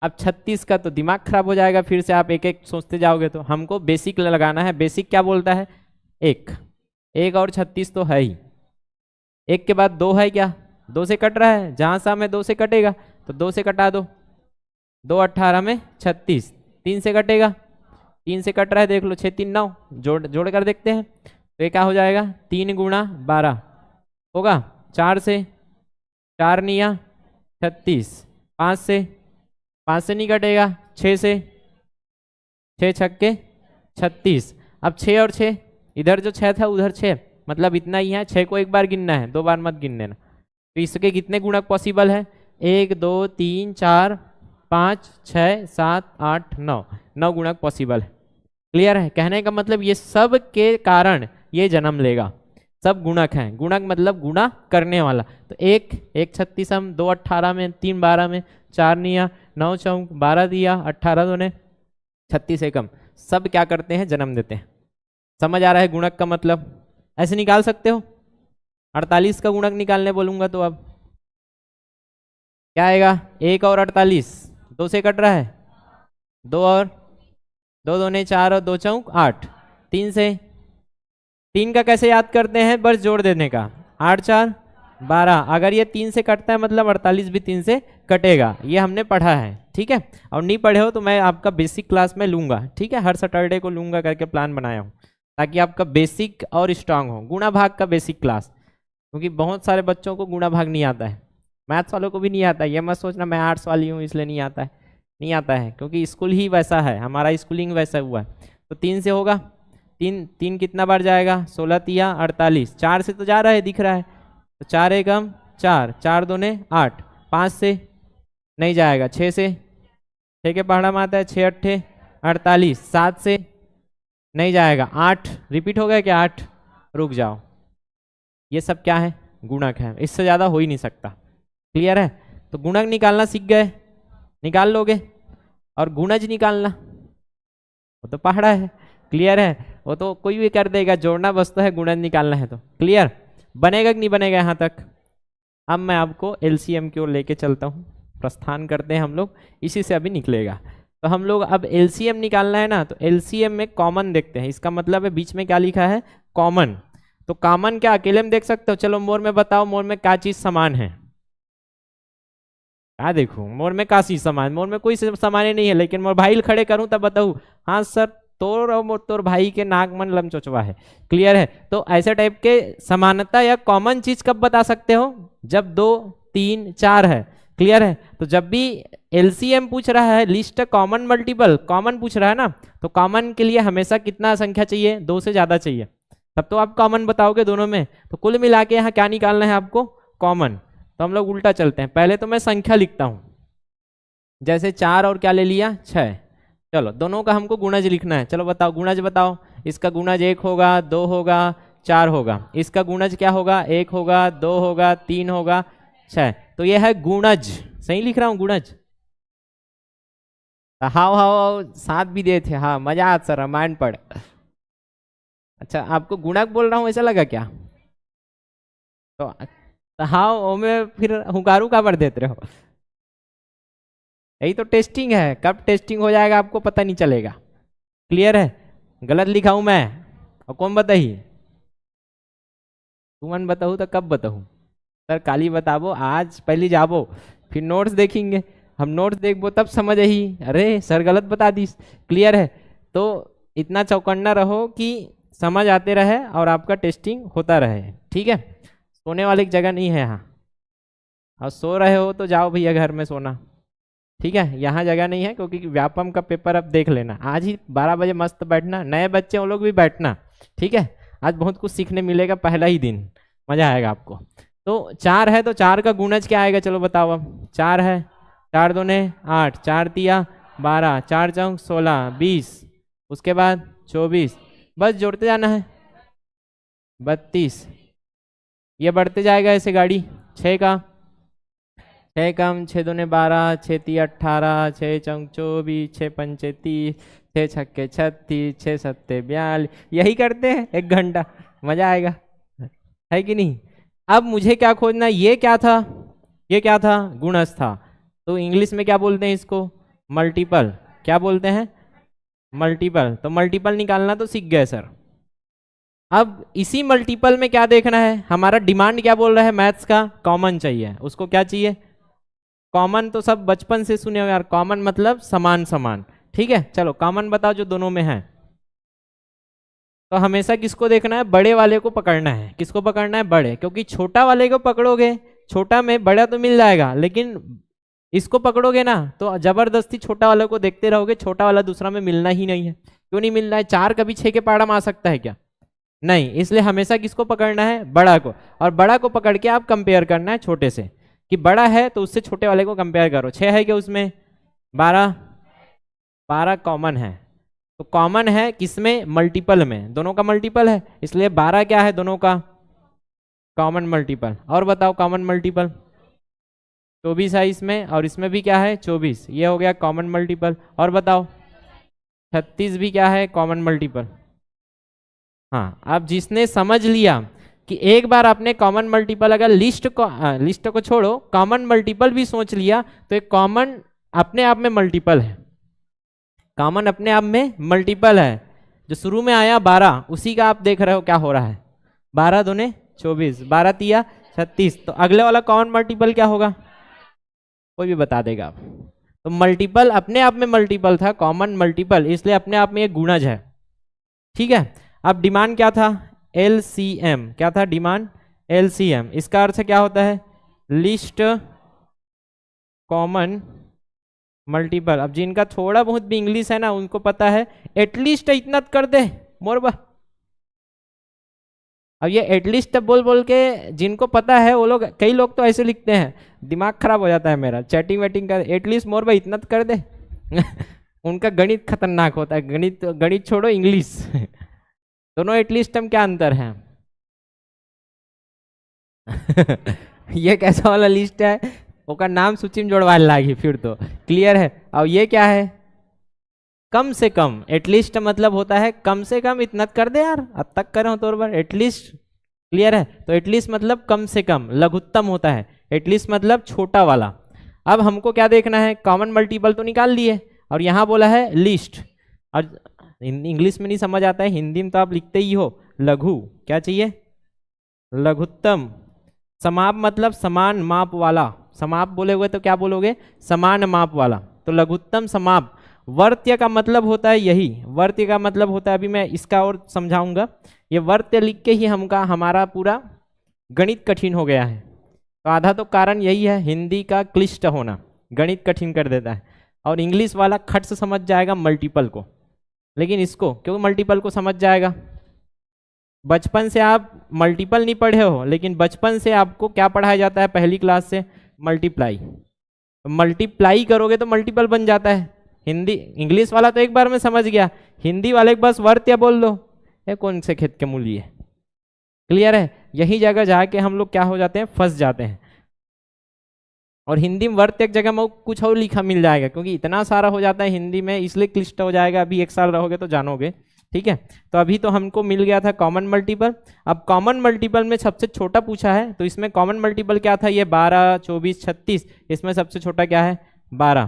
अब 36 का तो दिमाग खराब हो जाएगा, फिर से आप एक एक सोचते जाओगे, तो हमको बेसिक लगाना है। बेसिक क्या बोलता है, 1 और 36 तो है ही, 1 के बाद 2 है, क्या 2 से कट रहा है, जहां सा में 2 से कटेगा तो 2 से कटा दो, 2 18 में 36, 3 से कटेगा, 3 से कट रहा है, देख लो 6 3 9, जोड़ कर देखते हैं, तो ये क्या हो जाएगा 3 गुणा 12 होगा, 4 से 4 निया 36, 5 से नहीं कटेगा, 6 से 6 छक्के 36। अब 6 और 6, इधर जो 6 था उधर 6, मतलब इतना ही है, 6 को एक बार गिनना है, 2 बार मत गिनने ना। तो इसके कितने गुणक पॉसिबल है, 1 2 3 4 5 6 7 8 9, 9 गुणक पॉसिबल है। क्लियर है? कहने का मतलब ये सब के कारण ये जन्म लेगा, सब गुणक हैं। गुणक मतलब गुणा करने वाला। तो 1 36, 2 18 में, 3 12 में, 4 निया 9 चौक 12 दिया, 18 दूने 36 एकम, सब क्या करते हैं, जन्म देते हैं। समझ आ रहा है गुणक का मतलब? ऐसे निकाल सकते हो। 48 का गुणक निकालने बोलूंगा तो अब क्या आएगा, 1 और 48, 2 से कट रहा है, 2 और 2 दूने 4 और 2 चौक 8, 3 से, 3 का कैसे याद करते हैं, बस जोड़ देने का, 8 4 12, अगर ये 3 से कटता है मतलब 48 भी 3 से कटेगा, ये हमने पढ़ा है। ठीक है? और नहीं पढ़े हो तो मैं आपका बेसिक क्लास में लूंगा, ठीक है, हर सैटरडे को लूंगा करके प्लान बनाया हूँ, ताकि आपका बेसिक और स्ट्रांग हो। गुणा भाग का बेसिक क्लास, क्योंकि बहुत सारे बच्चों को गुणा भाग नहीं आता है, मैथ्स वालों को भी नहीं आता है। ये मत सोचना मैं आर्ट्स वाली हूँ इसलिए नहीं आता है, नहीं आता है, क्योंकि स्कूल ही वैसा है, हमारा स्कूलिंग वैसा हुआ है। तो 3 से होगा, 3 कितना बार जाएगा, 16 तिया 48, 4 से तो जा रहा है, दिख रहा है, तो 4 एकम 4, 4 दूने 8, 5 से नहीं जाएगा, 6 से, 6 के पहाड़ा में आता है, 6 8 48, 7 से नहीं जाएगा, 8 रिपीट हो गया क्या, 8 रुक जाओ, ये सब क्या है, गुणक है, इससे ज़्यादा हो ही नहीं सकता। क्लियर है? तो गुणक निकालना सीख गए, निकाल लोगे। और गुणज निकालना वो तो पहाड़ा है। क्लियर है? वो तो कोई भी कर देगा, जोड़ना बस तो है, गुणज निकालना है तो। क्लियर? बनेगा कि नहीं बनेगा यहाँ तक? अब मैं आपको एलसीएम की ओर लेके चलता हूँ, प्रस्थान करते हैं हम लोग, इसी से अभी निकलेगा। तो हम लोग अब एलसीएम निकालना है ना, तो एलसीएम में कॉमन देखते हैं। इसका मतलब है बीच में क्या लिखा है? कॉमन। तो कॉमन क्या अकेले में देख सकते हो? चलो मोर में बताओ, मोर में क्या चीज समान है? क्या देखूं मोर में? क्या चीज समान? मोर में कोई समान नहीं है, लेकिन मोर भाई खड़े करूं तब बताऊं हाँ सर तोर और मोर तोर भाई के नाक मन लम चोचवा है। क्लियर है? तो ऐसे टाइप के समानता या कॉमन चीज कब बता सकते हो? जब 2 3 4 है। क्लियर है? तो जब भी एलसीएम पूछ रहा है, लिस्ट कॉमन मल्टीपल, कॉमन पूछ रहा है ना, तो कॉमन के लिए हमेशा कितना संख्या चाहिए? 2 से ज्यादा चाहिए, तब तो आप कॉमन बताओगे दोनों में। तो कुल मिला के यहाँ क्या निकालना है आपको? कॉमन। तो हम लोग उल्टा चलते हैं, पहले तो मैं संख्या लिखता हूं, जैसे 4 और क्या ले लिया? 6। चलो दोनों का हमको गुणज लिखना है। चलो बताओ गुणज बताओ। इसका गुणज 1 होगा, 2 होगा, 4 होगा। इसका गुणज क्या होगा? 1 होगा, 2 होगा, 3 होगा, 6। तो ये है गुणज। सही लिख रहा हूँ? गुणज। हाउ हाउ साथ भी दिए थे, हाँ मजा आता सर, रामायण पढ़। अच्छा आपको गुणक बोल रहा हूँ ऐसा लगा क्या? तो हाँ में फिर हुकारू का भर देते रहो। यही तो टेस्टिंग है, कब टेस्टिंग हो जाएगा आपको पता नहीं चलेगा। क्लियर है? गलत लिखा हूं मैं और कौन बताही? तुमन बताऊ तो कब बताऊ? सर काली बताबो, आज पहले जाबो, फिर नोट्स देखेंगे। हम नोट्स देखबो तब समझ ही अरे सर गलत बता दी। क्लियर है? तो इतना चौकन्ना रहो कि समझ आते रहे और आपका टेस्टिंग होता रहे। ठीक है? सोने वाली जगह नहीं है यहाँ, और सो रहे हो तो जाओ भैया घर में सोना। ठीक है? यहाँ जगह नहीं है, क्योंकि व्यापम का पेपर अब देख लेना, आज ही 12 बजे मस्त बैठना, नए बच्चे वो लोग भी बैठना। ठीक है? आज बहुत कुछ सीखने मिलेगा, पहला ही दिन मजा आएगा आपको। तो 4 है, तो 4 का गुणज क्या आएगा? चलो बताओ। अब 4 है, 4 दूने 8, 4 तिया 12, 4 चौक 16, 20, उसके बाद 24, बस जोड़ते जाना है, 32। ये बढ़ते जाएगा ऐसे गाड़ी। 6 का 6 कम, 6 दूने 12, 6 तिया 18, 6 चौक 24, 6 पंचे 30, 6 छक्के 36, 6 सत्ते 42। यही करते हैं 1 घंटा, मजा आएगा, है कि नहीं? अब मुझे क्या खोजना? ये क्या था? ये क्या था? गुणज था। तो इंग्लिश में क्या बोलते हैं इसको? मल्टीपल। क्या बोलते हैं? मल्टीपल। तो मल्टीपल निकालना तो सीख गए सर। अब इसी मल्टीपल में क्या देखना है? हमारा डिमांड क्या बोल रहा है मैथ्स का? कॉमन चाहिए। उसको क्या चाहिए? कॉमन। तो सब बचपन से सुने हो यार, कॉमन मतलब समान समान। ठीक है? चलो कॉमन बताओ जो दोनों में है। तो हमेशा किसको देखना है? बड़े वाले को पकड़ना है। किसको पकड़ना है? बड़े, क्योंकि छोटा वाले को पकड़ोगे, छोटा में बड़ा तो मिल जाएगा, लेकिन इसको पकड़ोगे ना तो जबरदस्ती छोटा वाले को देखते रहोगे, छोटा वाला दूसरा में मिलना ही नहीं है। क्यों नहीं मिल रहा है? 4 कभी 6 के पाड़ा में आ सकता है क्या? नहीं। इसलिए हमेशा किसको पकड़ना है? बड़ा को। और बड़ा को पकड़ के आप कंपेयर करना है छोटे से, कि बड़ा है तो उससे छोटे वाले को कंपेयर करो। 6 है क्या उसमें? 12, 12 कॉमन है। तो कॉमन है किसमें? मल्टीपल में, दोनों का मल्टीपल है, इसलिए 12 क्या है? दोनों का कॉमन मल्टीपल। और बताओ कॉमन मल्टीपल 24 है इसमें, और इसमें भी क्या है? 24। ये हो गया कॉमन मल्टीपल। और बताओ 36 भी क्या है? Common multiple. हाँ, अब जिसने समझ लिया कि एक बार आपने कॉमन मल्टीपल, अगर लिस्ट को छोड़ो, कॉमन मल्टीपल भी सोच लिया, तो एक कॉमन अपने आप में मल्टीपल है। कॉमन अपने आप में मल्टीपल है। जो शुरू में आया 12, उसी का आप देख रहे हो क्या हो रहा है। 12 दूने 24, 12 तिया 36। तो अगले वाला कॉमन मल्टीपल क्या होगा? कोई भी बता देगा। तो मल्टीपल अपने आप में मल्टीपल था, कॉमन मल्टीपल, इसलिए अपने आप में एक गुणज है। ठीक है? अब डिमांड क्या था? एलसीएम। क्या था डिमांड? एलसीएम। इसका अर्थ क्या होता है? List common multiple. अब जिनका थोड़ा बहुत भी इंग्लिश है ना, उनको पता है एटलीस्ट इतना कर दे मोरबा। अब ये एटलीस्ट बोल बोल के जिनको पता है वो लोग, कई लोग तो ऐसे लिखते हैं, दिमाग खराब हो जाता है मेरा, चैटिंग वेटिंग कर, एटलीस्ट मोरबा इतना कर दे। उनका गणित खतरनाक होता है। गणित गणित छोड़ो, इंग्लिश। दोनों एटलीस्ट हम क्या अंतर है? ये कैसा वाला लिस्ट है? ओका नाम सूची में जोड़वा लागी फिर तो। क्लियर है? और ये क्या है? कम से कम, एटलीस्ट मतलब होता है कम से कम इतना कर दे यार, अब तक कर रहा हूं तौर पर एटलीस्ट। क्लियर है? तो एटलीस्ट मतलब कम से कम, लघुत्तम होता है, एटलीस्ट मतलब छोटा वाला। अब हमको क्या देखना है? कॉमन मल्टीपल तो निकाल लिए, और यहाँ बोला है लिस्ट। और इंग्लिश में नहीं समझ आता है, हिंदी में तो आप लिखते ही हो लघु। क्या चाहिए? लघुत्तम। समाप मतलब समान माप वाला, समाप बोले हुए तो क्या बोलोगे? समान माप वाला। तो लघुत्तम समाप। वर्त्य का मतलब होता है यही, वर्त्य का मतलब होता है, अभी मैं इसका और समझाऊंगा। ये वर्त्य लिख के ही हमारा पूरा गणित कठिन हो गया है। तो आधा तो कारण यही है, हिंदी का क्लिष्ट होना गणित कठिन कर देता है। और इंग्लिश वाला खट से समझ जाएगा मल्टीपल को, लेकिन इसको क्यों मल्टीपल को समझ जाएगा? बचपन से आप मल्टीपल नहीं पढ़े हो, लेकिन बचपन से आपको क्या पढ़ाया जाता है? पहली क्लास से मल्टीप्लाई। मल्टीप्लाई करोगे तो मल्टीपल बन जाता है। हिंदी इंग्लिश वाला तो एक बार में समझ गया, हिंदी वाले बस वर्त्य बोल दो, ये कौन से खेत के मूली है। क्लियर है? यही जगह जाके हम लोग क्या हो जाते हैं? फंस जाते हैं। और हिंदी में वर्त एक जगह में कुछ और लिखा मिल जाएगा, क्योंकि इतना सारा हो जाता है हिंदी में, इसलिए क्लिष्ट हो जाएगा। अभी 1 साल रहोगे तो जानोगे। ठीक है? तो अभी तो हमको मिल गया था कॉमन मल्टीपल। अब कॉमन मल्टीपल में सबसे छोटा पूछा है, तो इसमें कॉमन मल्टीपल क्या था? ये 12, 24, 36, इसमें सबसे छोटा क्या है? 12।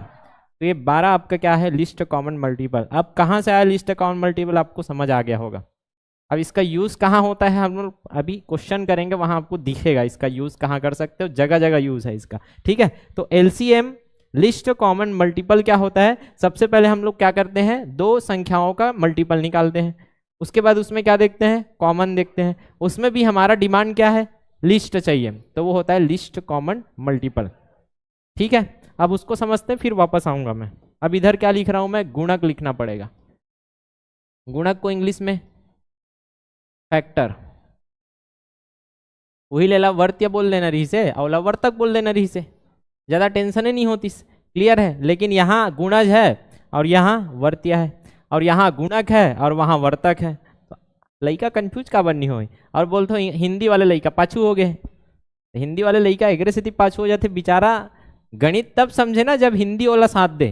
तो ये 12 आपका क्या है? List common multiple. अब कहाँ से आया लिस्ट कॉमन मल्टीपल? आपको समझ आ गया होगा। अब इसका यूज कहाँ होता है हम लोग अभी क्वेश्चन करेंगे, वहां आपको दिखेगा इसका यूज कहाँ कर सकते हो, जगह जगह यूज है इसका। ठीक है? तो एलसीएम लिस्ट कॉमन मल्टीपल क्या होता है? सबसे पहले हम लोग क्या करते हैं? दो संख्याओं का मल्टीपल निकालते हैं, उसके बाद उसमें क्या देखते हैं? कॉमन देखते हैं। उसमें भी हमारा डिमांड क्या है? लिस्ट चाहिए, तो वो होता है लिस्ट कॉमन मल्टीपल। ठीक है? अब उसको समझते हैं, फिर वापस आऊंगा मैं। अब इधर क्या लिख रहा हूं मैं? गुणक लिखना पड़ेगा। गुणक को इंग्लिश में फैक्टर। वही लेला वर्त्य बोल देना रही से, अवला वर्तक बोल देना रही से, ज़्यादा टेंशन ही नहीं होती। क्लियर है? लेकिन यहाँ गुणज है और यहाँ वर्त्य है, और यहाँ गुणक है और वहाँ वर्तक है। तो लड़का कंफ्यूज का बननी हो, और बोलते हो हिंदी वाले लड़का पाछू हो गए। हिंदी वाले लड़का एकरे से पाछू हो जाते बेचारा। गणित तब समझे ना जब हिंदी वाला साथ दे।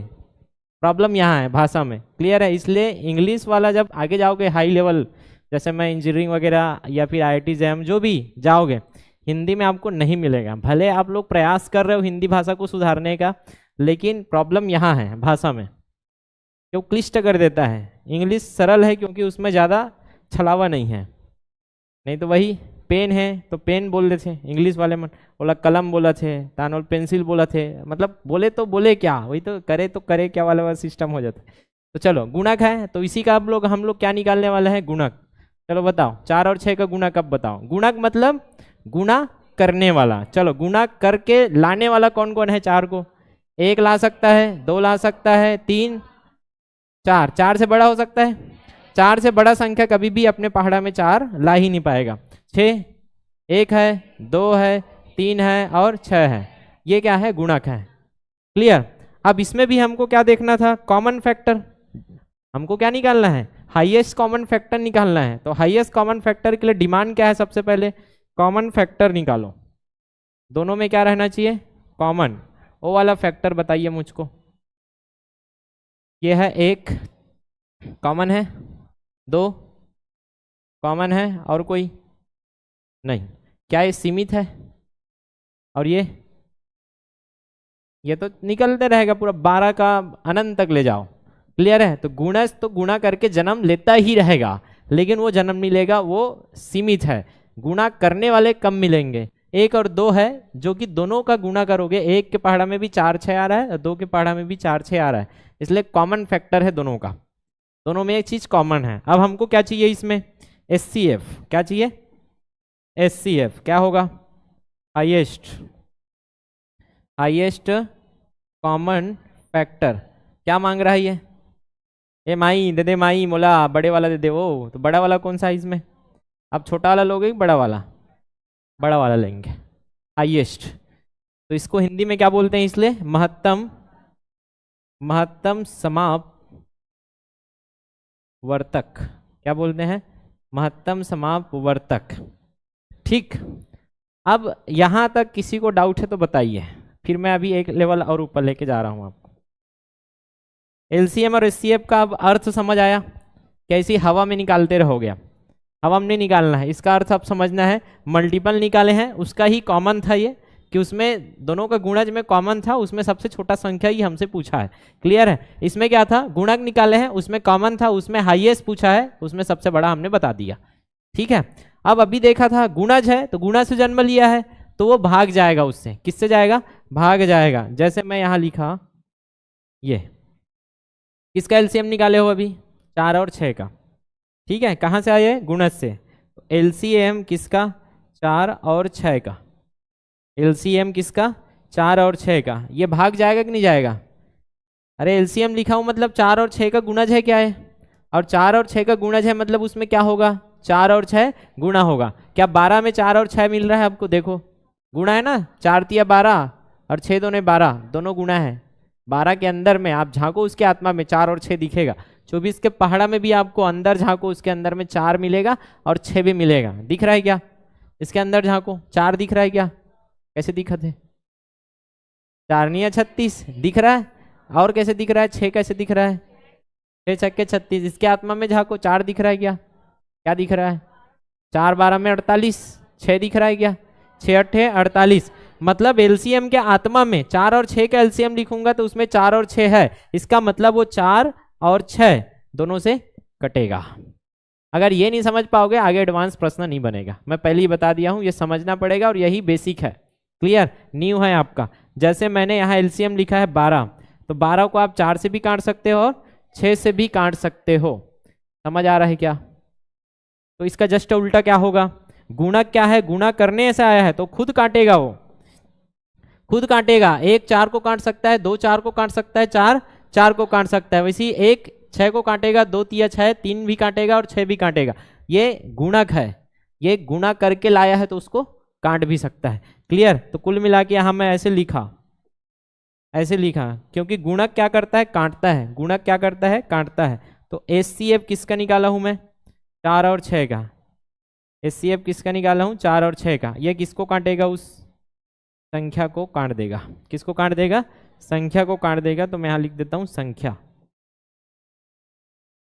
प्रॉब्लम यहाँ है भाषा में। क्लियर है? इसलिए इंग्लिश वाला जब आगे जाओगे हाई लेवल, जैसे मैं इंजीनियरिंग वगैरह या फिर IIT जैम जो भी जाओगे, हिंदी में आपको नहीं मिलेगा। भले आप लोग प्रयास कर रहे हो हिंदी भाषा को सुधारने का, लेकिन प्रॉब्लम यहाँ है भाषा में, जो क्लिष्ट कर देता है। इंग्लिश सरल है क्योंकि उसमें ज़्यादा छलावा नहीं है। नहीं तो वही पेन है तो पेन बोल रहे थे इंग्लिश वाले में, बोला कलम बोला थे, तानोल पेंसिल बोला थे, मतलब बोले तो बोले क्या, वही तो करे क्या वाला सिस्टम हो जाता है। तो चलो गुणक है, तो इसी का हम लोग क्या निकालने वाले हैं? गुणक। चलो बताओ 4 और 6 का गुणक अब बताओ। गुणक मतलब गुणा करने वाला। चलो गुणा करके लाने वाला कौन कौन है? 4 को 1 ला सकता है, 2 ला सकता है, 3, 4। 4 से बड़ा हो सकता है? 4 से बड़ा संख्या कभी भी अपने पहाड़ा में 4 ला ही नहीं पाएगा। 6, 1 है, 2 है, 3 है और 6 है, ये क्या है? गुणक है। क्लियर? अब इसमें भी हमको क्या देखना था? Common factor. हमको क्या निकालना है? हाईएस्ट कॉमन फैक्टर निकालना है। तो हाईएस्ट कॉमन फैक्टर के लिए डिमांड क्या है? सबसे पहले कॉमन फैक्टर निकालो। दोनों में क्या रहना चाहिए? कॉमन। वो वाला फैक्टर बताइए मुझको। ये है 1 कॉमन है, 2 कॉमन है, और कोई नहीं। क्या ये सीमित है? और ये तो निकलते रहेगा पूरा 12 का अनंत तक ले जाओ। क्लियर है? तो गुणज तो गुणा करके जन्म लेता ही रहेगा, लेकिन वो जन्म नहीं लेगा, वो सीमित है। गुणा करने वाले कम मिलेंगे। 1 और 2 है जो कि दोनों का गुणा करोगे, 1 के पहाड़ा में भी 4, 6 आ रहा है और 2 के पहाड़ा में भी 4, 6 आ रहा है, इसलिए कॉमन फैक्टर है दोनों का। दोनों में एक चीज कॉमन है। अब हमको क्या चाहिए इसमें? HCF। क्या चाहिए? HCF क्या होगा? Highest common factor. क्या मांग रहा है ये? ए माई दे दे, माई मोला बड़े वाला दे दे। वो तो बड़ा वाला कौन सा है इसमें? अब छोटा वाला लोगे कि बड़ा वाला? बड़ा वाला लेंगे, हाईएस्ट। तो इसको हिंदी में क्या बोलते हैं? इसलिए महत्तम समाप वर्तक। क्या बोलते हैं? महत्तम समाप वर्तक। ठीक। अब यहाँ तक किसी को डाउट है तो बताइए, फिर मैं अभी एक लेवल और ऊपर लेके जा रहा हूँ आपको। एलसीएम और एचसीएफ का अब अर्थ समझ आया? कैसी हवा में निकालते रहोगे आप, हवा में नहीं निकालना है, इसका अर्थ आप समझना है। मल्टीपल निकाले हैं, उसका ही कॉमन था ये, कि उसमें दोनों का गुणज में कॉमन था, उसमें सबसे छोटा संख्या ही हमसे पूछा है। क्लियर है? इसमें क्या था, गुणक निकाले हैं, उसमें कॉमन था, उसमें हाईएस्ट पूछा है, उसमें सबसे बड़ा हमने बता दिया। ठीक है, अब अभी देखा था गुणज है तो गुणा से जन्म लिया है तो वो भाग जाएगा उससे। किससे जाएगा? भाग जाएगा। जैसे मैं यहाँ लिखा, ये किसका एलसीएम निकाले हो अभी? 4 और 6 का। ठीक है, कहाँ से आए? गुणज से। एलसीएम किसका? 4 और 6 का। एलसीएम किसका? 4 और 6 का। ये भाग जाएगा कि नहीं जाएगा? अरे एलसीएम लिखा हूं मतलब 4 और 6 का गुणज है, क्या है? और 4 और 6 का गुणज है मतलब उसमें क्या होगा? 4 और 6 गुणा होगा। क्या 12 में 4 और 6 मिल रहा है आपको? देखो गुणा है ना, 4 तिया 12 और 6 दूने 12, दोनों गुणा है। 12 के अंदर में आप झांको, उसके आत्मा में 4 और 6 दिखेगा। 24 के पहाड़ा में भी आपको अंदर झांको, उसके अंदर में 4 मिलेगा और 6 भी मिलेगा। दिख रहा है क्या? इसके अंदर झांको, 4 दिख रहा है क्या? कैसे दिखा थे? 4 नहीं 36 दिख रहा है। और कैसे दिख रहा है? 6 कैसे दिख रहा है? 6 छक्के 36। इसके आत्मा में झांको, 4 दिख रहा है क्या? क्या दिख रहा है? 4 12 में 48, 6 दिख रहा है क्या? 6 8 48। मतलब एलसीएम के आत्मा में 4 और 6 का एलसीएम लिखूंगा तो उसमें 4 और 6 है, इसका मतलब वो 4 और 6 दोनों से कटेगा। अगर ये नहीं समझ पाओगे आगे एडवांस प्रश्न नहीं बनेगा, मैं पहले ही बता दिया हूं, ये समझना पड़ेगा और यही बेसिक है। क्लियर? न्यू है आपका। जैसे मैंने यहाँ एलसीएम लिखा है 12, तो 12 को आप 4 से भी काट सकते हो और 6 से भी काट सकते हो। समझ आ रहा है क्या? तो इसका जस्ट उल्टा क्या होगा? गुणक क्या है? गुणा करने से आया है तो खुद काटेगा, वो खुद काटेगा। 1 4 को काट सकता है, 2 4 को काट सकता है, 4 4 को काट सकता है। वैसे 1 6 को काटेगा, 2 तिया 6, 3 भी काटेगा और 6 भी काटेगा। ये गुणक है, ये गुणा करके लाया है तो उसको काट भी सकता है। क्लियर? तो कुल मिला के यहाँ मैं ऐसे लिखा, ऐसे लिखा, क्योंकि गुणक क्या करता है? काटता है। गुणक क्या करता है? काटता है। तो एचसीएफ किसका निकाला हूं मैं? 4 और 6 का। एचसीएफ किसका निकाला हूं? 4 और 6 का। ये किसको काटेगा? उस संख्या को काट देगा। किसको काट देगा? संख्या को काट देगा। तो मैं यहाँ लिख देता हूँ संख्या।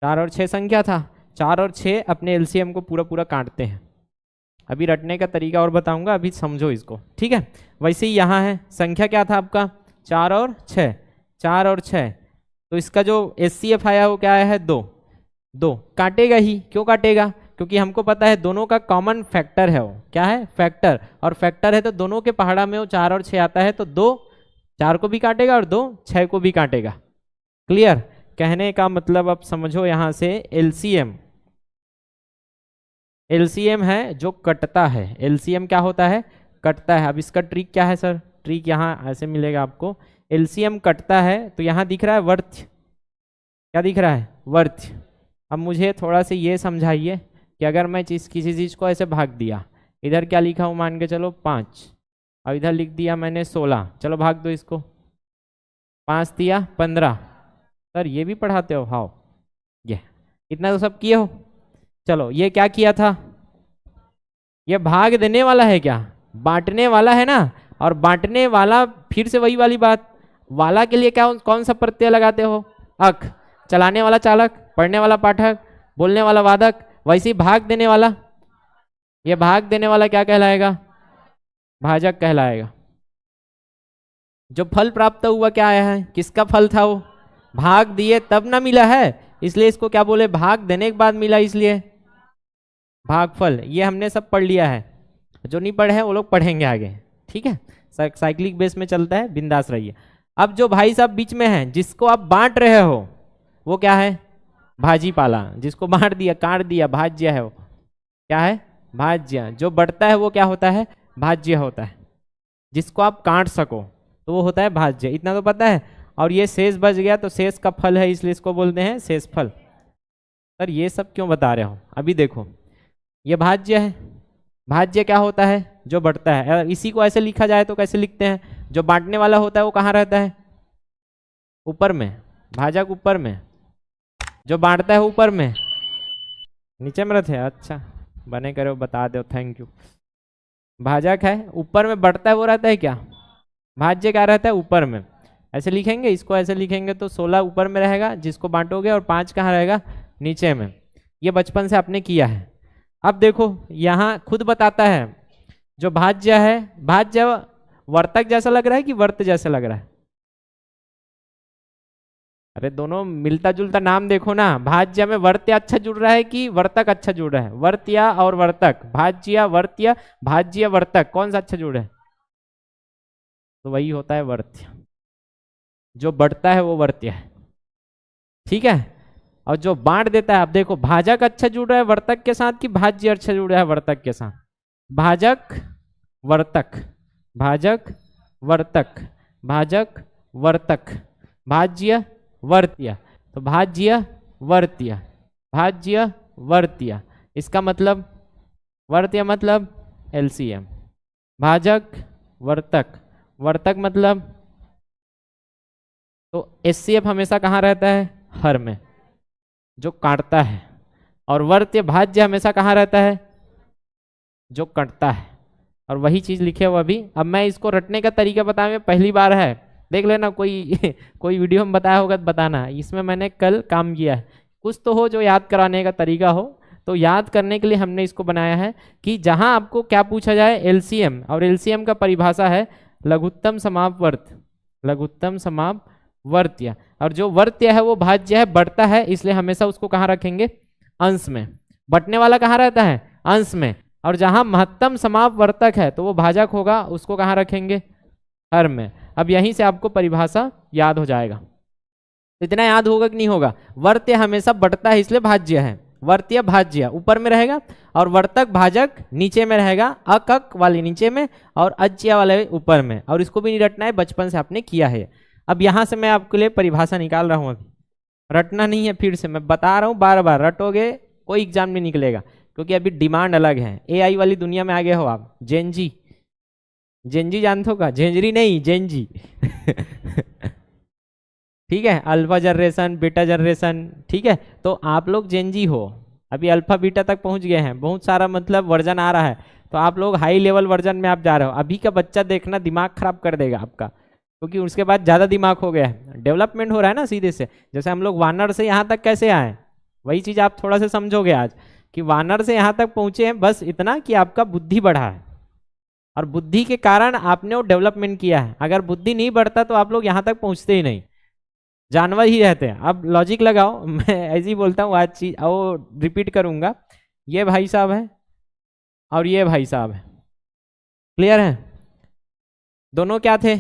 4 और 6 संख्या था, 4 और 6 अपने एलसीएम को पूरा पूरा काटते हैं। अभी रटने का तरीका और बताऊंगा, अभी समझो इसको। ठीक है, वैसे ही यहाँ है, संख्या क्या था आपका? 4 और 6, 4 और 6। तो इसका जो एचसीएफ आया वो क्या आया है? 2। 2 काटेगा ही। क्यों काटेगा? क्योंकि हमको पता है दोनों का कॉमन फैक्टर है। वो क्या है? फैक्टर। और फैक्टर है तो दोनों के पहाड़ा में वो 4 और 6 आता है, तो 2 4 को भी काटेगा और 2 6 को भी काटेगा। क्लियर? कहने का मतलब अब समझो यहाँ से, एलसीएम, एलसीएम है जो कटता है। एलसीएम क्या होता है? कटता है। अब इसका ट्रिक क्या है सर? ट्रिक यहाँ ऐसे मिलेगा आपको। एलसीएम कटता है तो यहाँ दिख रहा है वर्थ। क्या दिख रहा है? वर्थ। अब मुझे थोड़ा सा ये समझाइए कि अगर मैं किसी चीज़ को ऐसे भाग दिया, इधर क्या लिखा हूँ मान के चलो 5, और इधर लिख दिया मैंने 16, चलो भाग दो इसको। 5 दिया 15। सर ये भी पढ़ाते हो? हाँ, ये इतना तो सब किए हो। चलो ये क्या किया था? ये भाग देने वाला है क्या? बांटने वाला है ना। और बांटने वाला फिर से वही वाली बात, वाला के लिए क्या कौन सा प्रत्यय लगाते हो? अक। चलाने वाला चालक, पढ़ने वाला पाठक, बोलने वाला वादक। वैसे ही भाग देने वाला, ये भाग देने वाला क्या कहलाएगा? भाजक कहलाएगा। जो फल प्राप्त हुआ क्या आया है? किसका फल था वो? भाग दिए तब ना मिला है, इसलिए इसको क्या बोले? भाग देने के बाद मिला, इसलिए भागफल। ये हमने सब पढ़ लिया है, जो नहीं पढ़े हैं वो लोग पढ़ेंगे आगे। ठीक है, साइक्लिक बेस में चलता है, बिंदास रहिए। अब जो भाई साहब बीच में हैं, जिसको आप बांट रहे हो, वो क्या है? भाजी पाला। जिसको बांट दिया, काट दिया, भाज्य है, वो क्या है? भाज्य। जो बढ़ता है वो क्या होता है? भाज्य होता है। जिसको आप काट सको तो वो होता है भाज्य। इतना तो पता है। और ये शेष बच गया तो शेष का फल है, इसलिए इसको बोलते हैं शेष फल। सर ये सब क्यों बता रहे हो? अभी देखो, ये भाज्य है। भाज्य क्या होता है? जो बढ़ता है। अगर इसी को ऐसे लिखा जाए तो कैसे लिखते हैं? जो बांटने वाला होता है वो कहाँ रहता है? ऊपर में। भाजक ऊपर में, जो बांटता है ऊपर में, नीचे में रहते हैं। अच्छा बने करो, बता दो, थैंक यू। भाजक है, ऊपर में बढ़ता है वो रहता है क्या, भाज्य क्या रहता है ऊपर में। ऐसे लिखेंगे इसको, ऐसे लिखेंगे तो 16 ऊपर में रहेगा जिसको बांटोगे, और 5 कहाँ रहेगा, नीचे में। ये बचपन से आपने किया है। अब देखो यहाँ खुद बताता है जो भाज्य है, भाज्य वर्तक जैसा लग रहा है कि वर्त जैसा लग रहा है, अरे दोनों मिलता जुलता नाम देखो ना, भाज्य में वर्त्य अच्छा जुड़ रहा है कि वर्तक अच्छा जुड़ रहा है, वर्त्या और वर्तक, भाज्य वर्त्य, भाज्य वर्तक, कौन सा अच्छा जुड़ रहा है, तो वही होता है वर्त्य, जो बढ़ता है वो वर्त्य है, ठीक है। और जो बांट देता है, आप देखो भाजक अच्छा जुड़ रहा है वर्तक के साथ कि भाज्य अच्छा जुड़ रहा है वर्तक के साथ, भाजक वर्तक, भाजक वर्तक, भाजक वर्तक, भाज्य वर्त्य, तो भाज्य वर्त्य, भाज्य वर्त्य, इसका मतलब वर्त्य मतलब एलसीएम, भाजक वर्तक, वर्तक मतलब, तो एचसीएफ हमेशा कहाँ रहता है, हर में, जो काटता है, और वर्त्य भाज्य हमेशा कहाँ रहता है, जो कटता है, और वही चीज लिखे हुआ अभी। अब मैं इसको रटने का तरीका बताया, पहली बार है, देख लेना कोई कोई वीडियो में बताया होगा तो बताना, इसमें मैंने कल काम किया है, कुछ तो हो जो याद कराने का तरीका हो, तो याद करने के लिए हमने इसको बनाया है कि जहां आपको क्या पूछा जाए, एलसीएम, और एलसीएम का परिभाषा है लघुत्तम समापवर्त, लघुत्तम समापवर्त्य, और जो वर्त्य है वो भाज्य है, बढ़ता है, इसलिए हमेशा उसको कहाँ रखेंगे, अंश में, बटने वाला कहाँ रहता है, अंश में, और जहां महत्तम समापवर्तक है तो वो भाजक होगा, उसको कहाँ रखेंगे, हर में। अब यहीं से आपको परिभाषा याद हो जाएगा, इतना याद होगा कि नहीं होगा, वर्त्य हमेशा बढ़ता है इसलिए भाज्य है, वर्त्य भाज्य ऊपर में रहेगा, और वर्तक भाजक नीचे में रहेगा, अकक वाले नीचे में और अज्य वाले ऊपर में, और इसको भी नहीं रटना है, बचपन से आपने किया है। अब यहाँ से मैं आपके लिए परिभाषा निकाल रहा हूँ, अभी रटना नहीं है, फिर से मैं बता रहा हूँ, बार बार रटोगे कोई एग्जाम नहीं निकलेगा, क्योंकि अभी डिमांड अलग है, एआई वाली दुनिया में आगे हो आप, जेनजी, जेनजी जानते हो का, जेंजरी नहीं जेनजी ठीक है, अल्फा जनरेशन बीटा जनरेशन, ठीक है, तो आप लोग जेनजी हो, अभी अल्फा बीटा तक पहुंच गए हैं, बहुत सारा मतलब वर्जन आ रहा है, तो आप लोग हाई लेवल वर्जन में आप जा रहे हो। अभी का बच्चा देखना दिमाग खराब कर देगा आपका, क्योंकि उसके बाद ज़्यादा दिमाग हो गया है, डेवलपमेंट हो रहा है ना सीधे से, जैसे हम लोग वानर से यहाँ तक कैसे आए, वही चीज़ आप थोड़ा सा समझोगे आज, कि वानर से यहाँ तक पहुँचे हैं, बस इतना कि आपका बुद्धि बढ़ा है, और बुद्धि के कारण आपने वो डेवलपमेंट किया है, अगर बुद्धि नहीं बढ़ता तो आप लोग यहाँ तक पहुँचते ही नहीं, जानवर ही रहते हैं। अब लॉजिक लगाओ, मैं ऐसे ही बोलता हूँ आज चीज, वो रिपीट करूंगा, ये भाई साहब है और ये भाई साहब है, क्लियर है, दोनों क्या थे,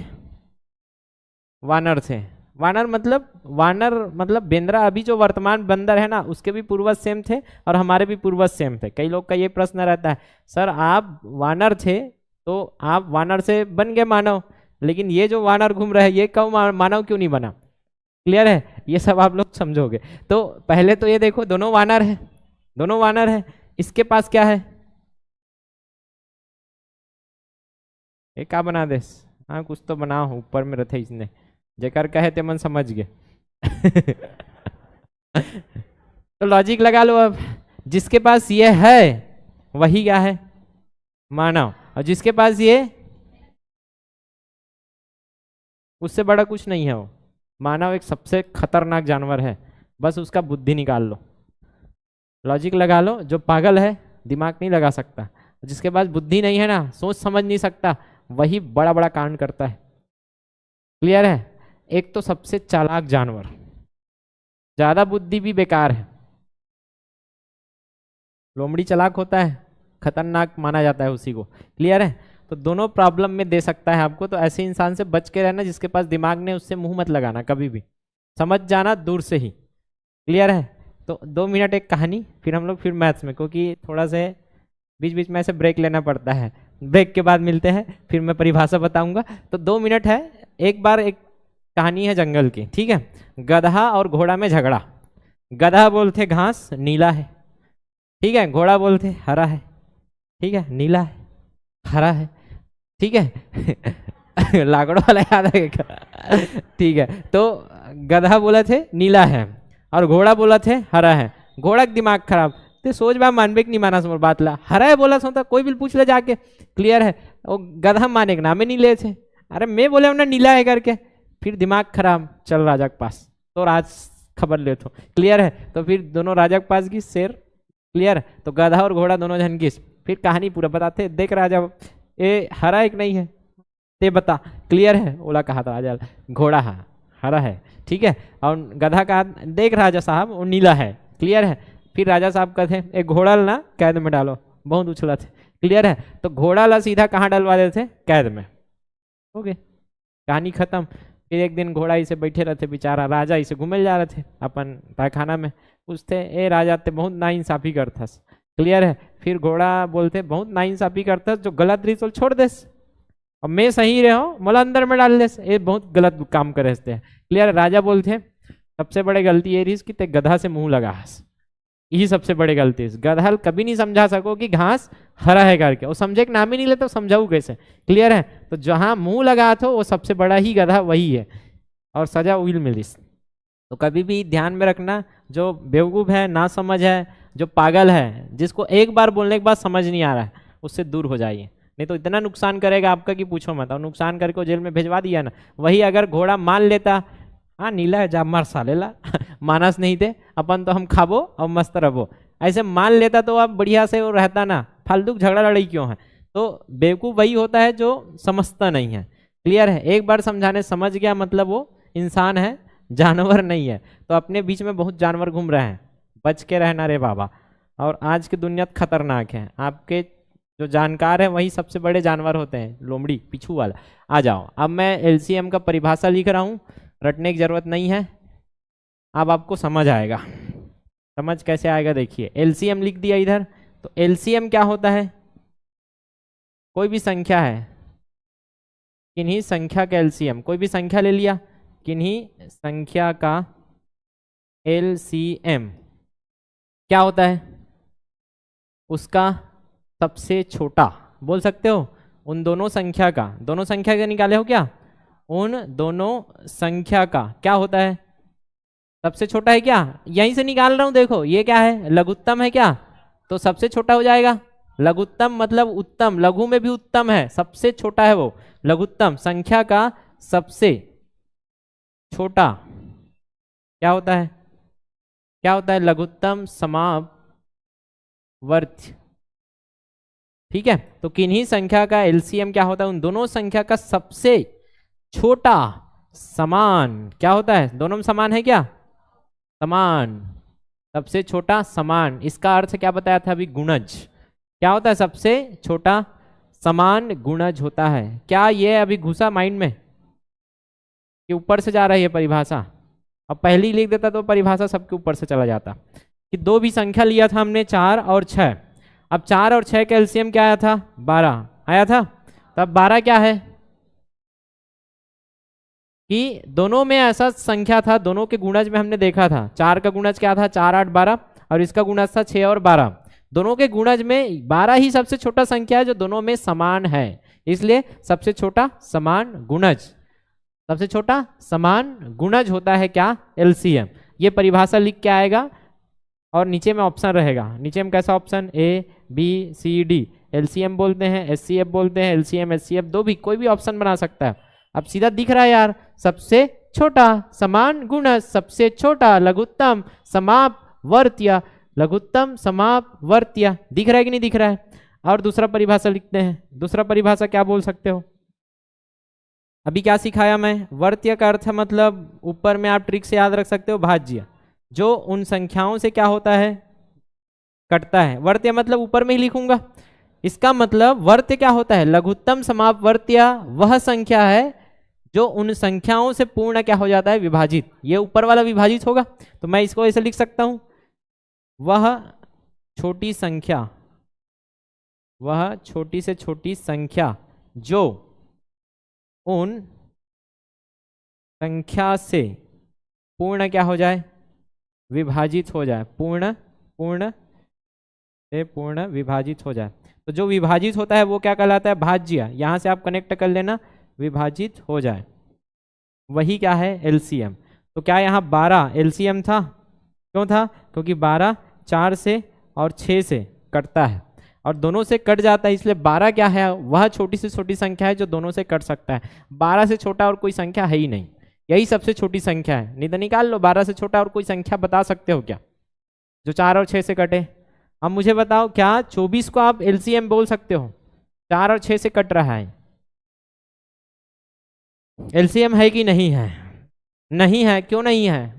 वानर थे, वानर मतलब बेंद्रा, अभी जो वर्तमान बंदर है ना उसके भी पूर्वज सेम थे और हमारे भी पूर्वज सेम थे। कई लोग का ये प्रश्न रहता है, सर आप वानर थे तो आप वानर से बन गए मानव, लेकिन ये जो वानर घूम रहा है ये कब मानव क्यों नहीं बना, क्लियर है, ये सब आप लोग समझोगे। तो पहले तो ये देखो दोनों वानर है, दोनों वानर है, इसके पास क्या है, ये क्या बना दे, हाँ कुछ तो बना हो, ऊपर में रखे इसने, जेकर कहे ते मन समझ गए तो लॉजिक लगा लो, अब जिसके पास ये है वही क्या है, मानव, और जिसके पास ये, उससे बड़ा कुछ नहीं है वो, मानव एक सबसे खतरनाक जानवर है, बस उसका बुद्धि निकाल लो, लॉजिक लगा लो, जो पागल है दिमाग नहीं लगा सकता, जिसके पास बुद्धि नहीं है ना, सोच समझ नहीं सकता, वही बड़ा बड़ा कांड करता है, क्लियर है। एक तो सबसे चालाक जानवर, ज्यादा बुद्धि भी बेकार है, लोमड़ी चालाक होता है, खतरनाक माना जाता है उसी को, क्लियर है। तो दोनों प्रॉब्लम में दे सकता है आपको, तो ऐसे इंसान से बच के रहना, जिसके पास दिमाग ने उससे मुंह मत लगाना कभी भी, समझ जाना दूर से ही, क्लियर है। तो 2 मिनट एक कहानी, फिर हम लोग फिर मैथ्स में, क्योंकि थोड़ा से बीच बीच में ऐसे ब्रेक लेना पड़ता है, ब्रेक के बाद मिलते हैं, फिर मैं परिभाषा बताऊंगा। तो 2 मिनट है, एक बार एक कहानी है जंगल की, ठीक है। गधा और घोड़ा में झगड़ा, गधा बोलते घास नीला है, ठीक है, घोड़ा बोलते हरा है, ठीक है, नीला है हरा है, ठीक है लाकड़ों वाला याद है ठीक है। तो गधा बोला थे नीला है और घोड़ा बोला थे हरा है, घोड़ा का दिमाग खराब, ते सोच बा मानबे कि नहीं माना समोर बात ला, हरा है बोला सोता कोई भी पूछ ले जाके, क्लियर है। वो गधा माने के नामे नहीं ले थे, अरे मैं बोले हमने नीला है करके, फिर दिमाग खराब, चल राजा के पास, तो राज खबर ले तो, क्लियर है। तो फिर दोनों राजा के पास की शेर, क्लियर, तो गधा और घोड़ा दोनों जन की, फिर कहानी पूरा बताते, देख राजा ये हरा एक नहीं है, ते बता, क्लियर है। बोला कहा था राजा, घोड़ा हाँ हरा है, ठीक है। और गधा कहा, देख राजा साहब वो नीला है, क्लियर है। फिर राजा साहब कहते एक घोड़ा ना कैद में डालो, बहुत उछला थे, क्लियर है। तो घोड़ा ला सीधा कहाँ डलवा देते थे, कैद में, ओके, कहानी खत्म। फिर एक दिन घोड़ा इसे बैठे रहते बेचारा, राजा इसे घूमे जा रहे थे अपन तहखाना में, पूछते ए राजा ते बहुत नाइंसाफी करथस, क्लियर है। फिर घोड़ा बोलते बहुत नाइंसाफी करथस, जो गलत रही तो छोड़ देस, अब मैं सही रहे हो मोला अंदर में डाल देस, ये बहुत गलत काम करे हैं, क्लियर। राजा बोलते सबसे बड़ी गलती ये रही कि ते गधा से मुंह लगा, यही सबसे बड़ी गलती है। गधा कभी नहीं समझा सको कि घास हरा है करके, वो समझे कि नाम ही नहीं लेते तो समझाऊ कैसे, क्लियर है। तो जहां मुंह लगा तो वो सबसे बड़ा ही गधा वही है, और सजा विल मिलिस। तो कभी भी ध्यान में रखना, जो बेवकूफ़ है, ना समझ है, जो पागल है, जिसको एक बार बोलने के बाद समझ नहीं आ रहा है, उससे दूर हो जाइए, नहीं तो इतना नुकसान करेगा आपका कि पूछो मत। और नुकसान करके जेल में भिजवा दिया ना, वही अगर घोड़ा मान लेता, हाँ नीला है जा मार सालेला मानस नहीं थे अपन, तो हम खाबो और मस्त रहो, ऐसे मान लेता तो अब बढ़िया से वो रहता ना, फालतू झगड़ा लड़ाई क्यों है। तो बेवकूफ़ वही होता है जो समझता नहीं है, क्लियर है। एक बार समझाने समझ गया मतलब वो इंसान है, जानवर नहीं है। तो अपने बीच में बहुत जानवर घूम रहे हैं, बच के रहना रे बाबा। और आज की दुनिया खतरनाक है, आपके जो जानकार है वही सबसे बड़े जानवर होते हैं, लोमड़ी पिछू वाला। आ जाओ, अब मैं एलसीएम का परिभाषा लिख रहा हूँ, रटने की जरूरत नहीं है, अब आपको समझ आएगा। समझ कैसे आएगा देखिए, एलसीएम लिख दिया इधर। तो एलसीएम क्या होता है, कोई भी संख्या है, किन्हीं संख्या का एलसीएम, कोई भी संख्या ले लिया, किन्हीं संख्या का एलसीएम क्या होता है, उसका सबसे छोटा, बोल सकते हो उन दोनों संख्या का, दोनों संख्या का निकाले हो क्या, उन दोनों संख्या का क्या होता है, सबसे छोटा है क्या, यहीं से निकाल रहा हूं, देखो ये क्या है, लघुत्तम है क्या, तो सबसे छोटा हो जाएगा। लघुत्तम मतलब उत्तम, लघु में भी उत्तम है, सबसे छोटा है वो लघुत्तम। संख्या का सबसे छोटा क्या होता है, क्या होता है, लघुत्तम समापवर्त्य, ठीक है। तो किन्हीं संख्या का एलसीएम क्या होता है, उन दोनों संख्या का सबसे छोटा समान क्या होता है, दोनों में समान है क्या, समान, सबसे छोटा समान। इसका अर्थ क्या बताया था अभी, गुणज, क्या होता है सबसे छोटा समान गुणज होता है। क्या ये अभी घुसा माइंड में कि ऊपर से जा रही है परिभाषा, अब पहली लिख देता तो परिभाषा सबके ऊपर से चला जाता। कि दो भी संख्या लिया था हमने 4 और 6, अब 4 और 6 का एलसीएम क्या आया था, 12 आया था। तब 12 क्या है कि दोनों में ऐसा संख्या था, दोनों के गुणज में हमने देखा था, 4 का गुणज क्या था 4 8 12, और इसका गुणज था 6 और 12। दोनों के गुणज में 12 ही सबसे छोटा संख्या है जो दोनों में समान है, इसलिए सबसे छोटा समान गुणज, सबसे छोटा समान गुणज होता है क्या, एलसीएम। ये परिभाषा लिख के आएगा और नीचे में ऑप्शन रहेगा, नीचे में कैसा option, A B C D, LCM बोलते हैं, एचसीएफ बोलते हैं, एलसीएम एचसीएफ दो भी कोई भी ऑप्शन बना सकता है। अब सीधा दिख रहा है यार, सबसे छोटा समान गुणज, सबसे छोटा लघुत्तम समापवर्त्य, लघुत्तम समापवर्त्य, दिख रहा है कि नहीं दिख रहा है। और दूसरा परिभाषा लिखते हैं, दूसरा परिभाषा क्या बोल सकते हो, अभी क्या सिखाया मैं, वर्त्य का अर्थ मतलब ऊपर में आप ट्रिक से याद रख सकते हो, भाज्य, जो उन संख्याओं से क्या होता है, कटता है। वर्त्य मतलब ऊपर में ही लिखूंगा, इसका मतलब वर्त्य क्या होता है, लघुत्तम समापवर्त्य वह संख्या है जो उन संख्याओं से पूर्ण क्या हो जाता है, विभाजित। ये ऊपर वाला विभाजित होगा, तो मैं इसको ऐसे लिख सकता हूं, वह छोटी संख्या, वह छोटी से छोटी संख्या जो उन संख्या से पूर्ण क्या हो जाए, विभाजित हो जाए, पूर्ण पूर्ण से पूर्ण विभाजित हो जाए। तो जो विभाजित होता है वो क्या कहलाता है, भाज्य। यहां से आप कनेक्ट कर लेना, विभाजित हो जाए, वही क्या है, एलसीएम। तो क्या यहाँ 12 एलसीएम था, क्यों था, क्योंकि 12 4 से और 6 से कटता है और दोनों से कट जाता है, इसलिए 12 क्या है, वह छोटी से छोटी संख्या है जो दोनों से कट सकता है। 12 से छोटा और कोई संख्या है ही नहीं, यही सबसे छोटी संख्या है। नहीं तो निकाल लो, 12 से छोटा और कोई संख्या बता सकते हो क्या जो 4 और 6 से कटे? अब मुझे बताओ, क्या 24 को आप एलसीएम बोल सकते हो? 4 और 6 से कट रहा है, एलसीएम है कि नहीं है? नहीं है। क्यों नहीं है?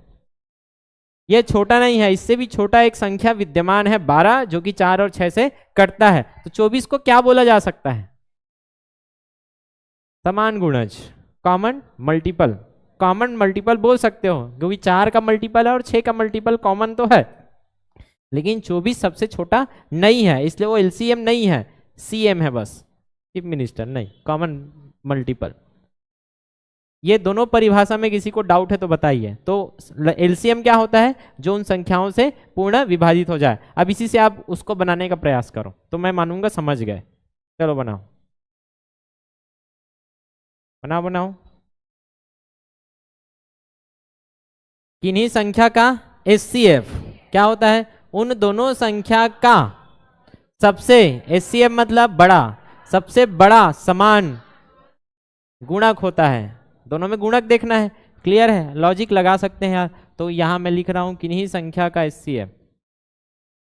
ये छोटा नहीं है, इससे भी छोटा एक संख्या विद्यमान है 12, जो कि 4 और 6 से कटता है। तो 24 को क्या बोला जा सकता है? समान गुणज, कॉमन मल्टीपल। कॉमन मल्टीपल बोल सकते हो, क्योंकि 4 का मल्टीपल है और 6 का मल्टीपल कॉमन तो है, लेकिन 24 सबसे छोटा नहीं है, इसलिए वो एलसीएम नहीं है, सीएम है बस, चीफ मिनिस्टर नहीं, कॉमन मल्टीपल। ये दोनों परिभाषा में किसी को डाउट है तो बताइए। तो एलसीएम क्या होता है? जो उन संख्याओं से पूर्ण विभाजित हो जाए। अब इसी से आप उसको बनाने का प्रयास करो तो मैं मानूंगा समझ गए। चलो बनाओ बनाओ बनाओ। किन्हीं संख्या का एचसीएफ क्या होता है? उन दोनों संख्या का सबसे, एचसीएफ मतलब बड़ा, सबसे बड़ा समान गुणक होता है। दोनों में गुणक देखना है, क्लियर है? लॉजिक लगा सकते हैं यार। तो यहाँ मैं लिख रहा हूँ किन्हीं संख्या का एचसीएफ,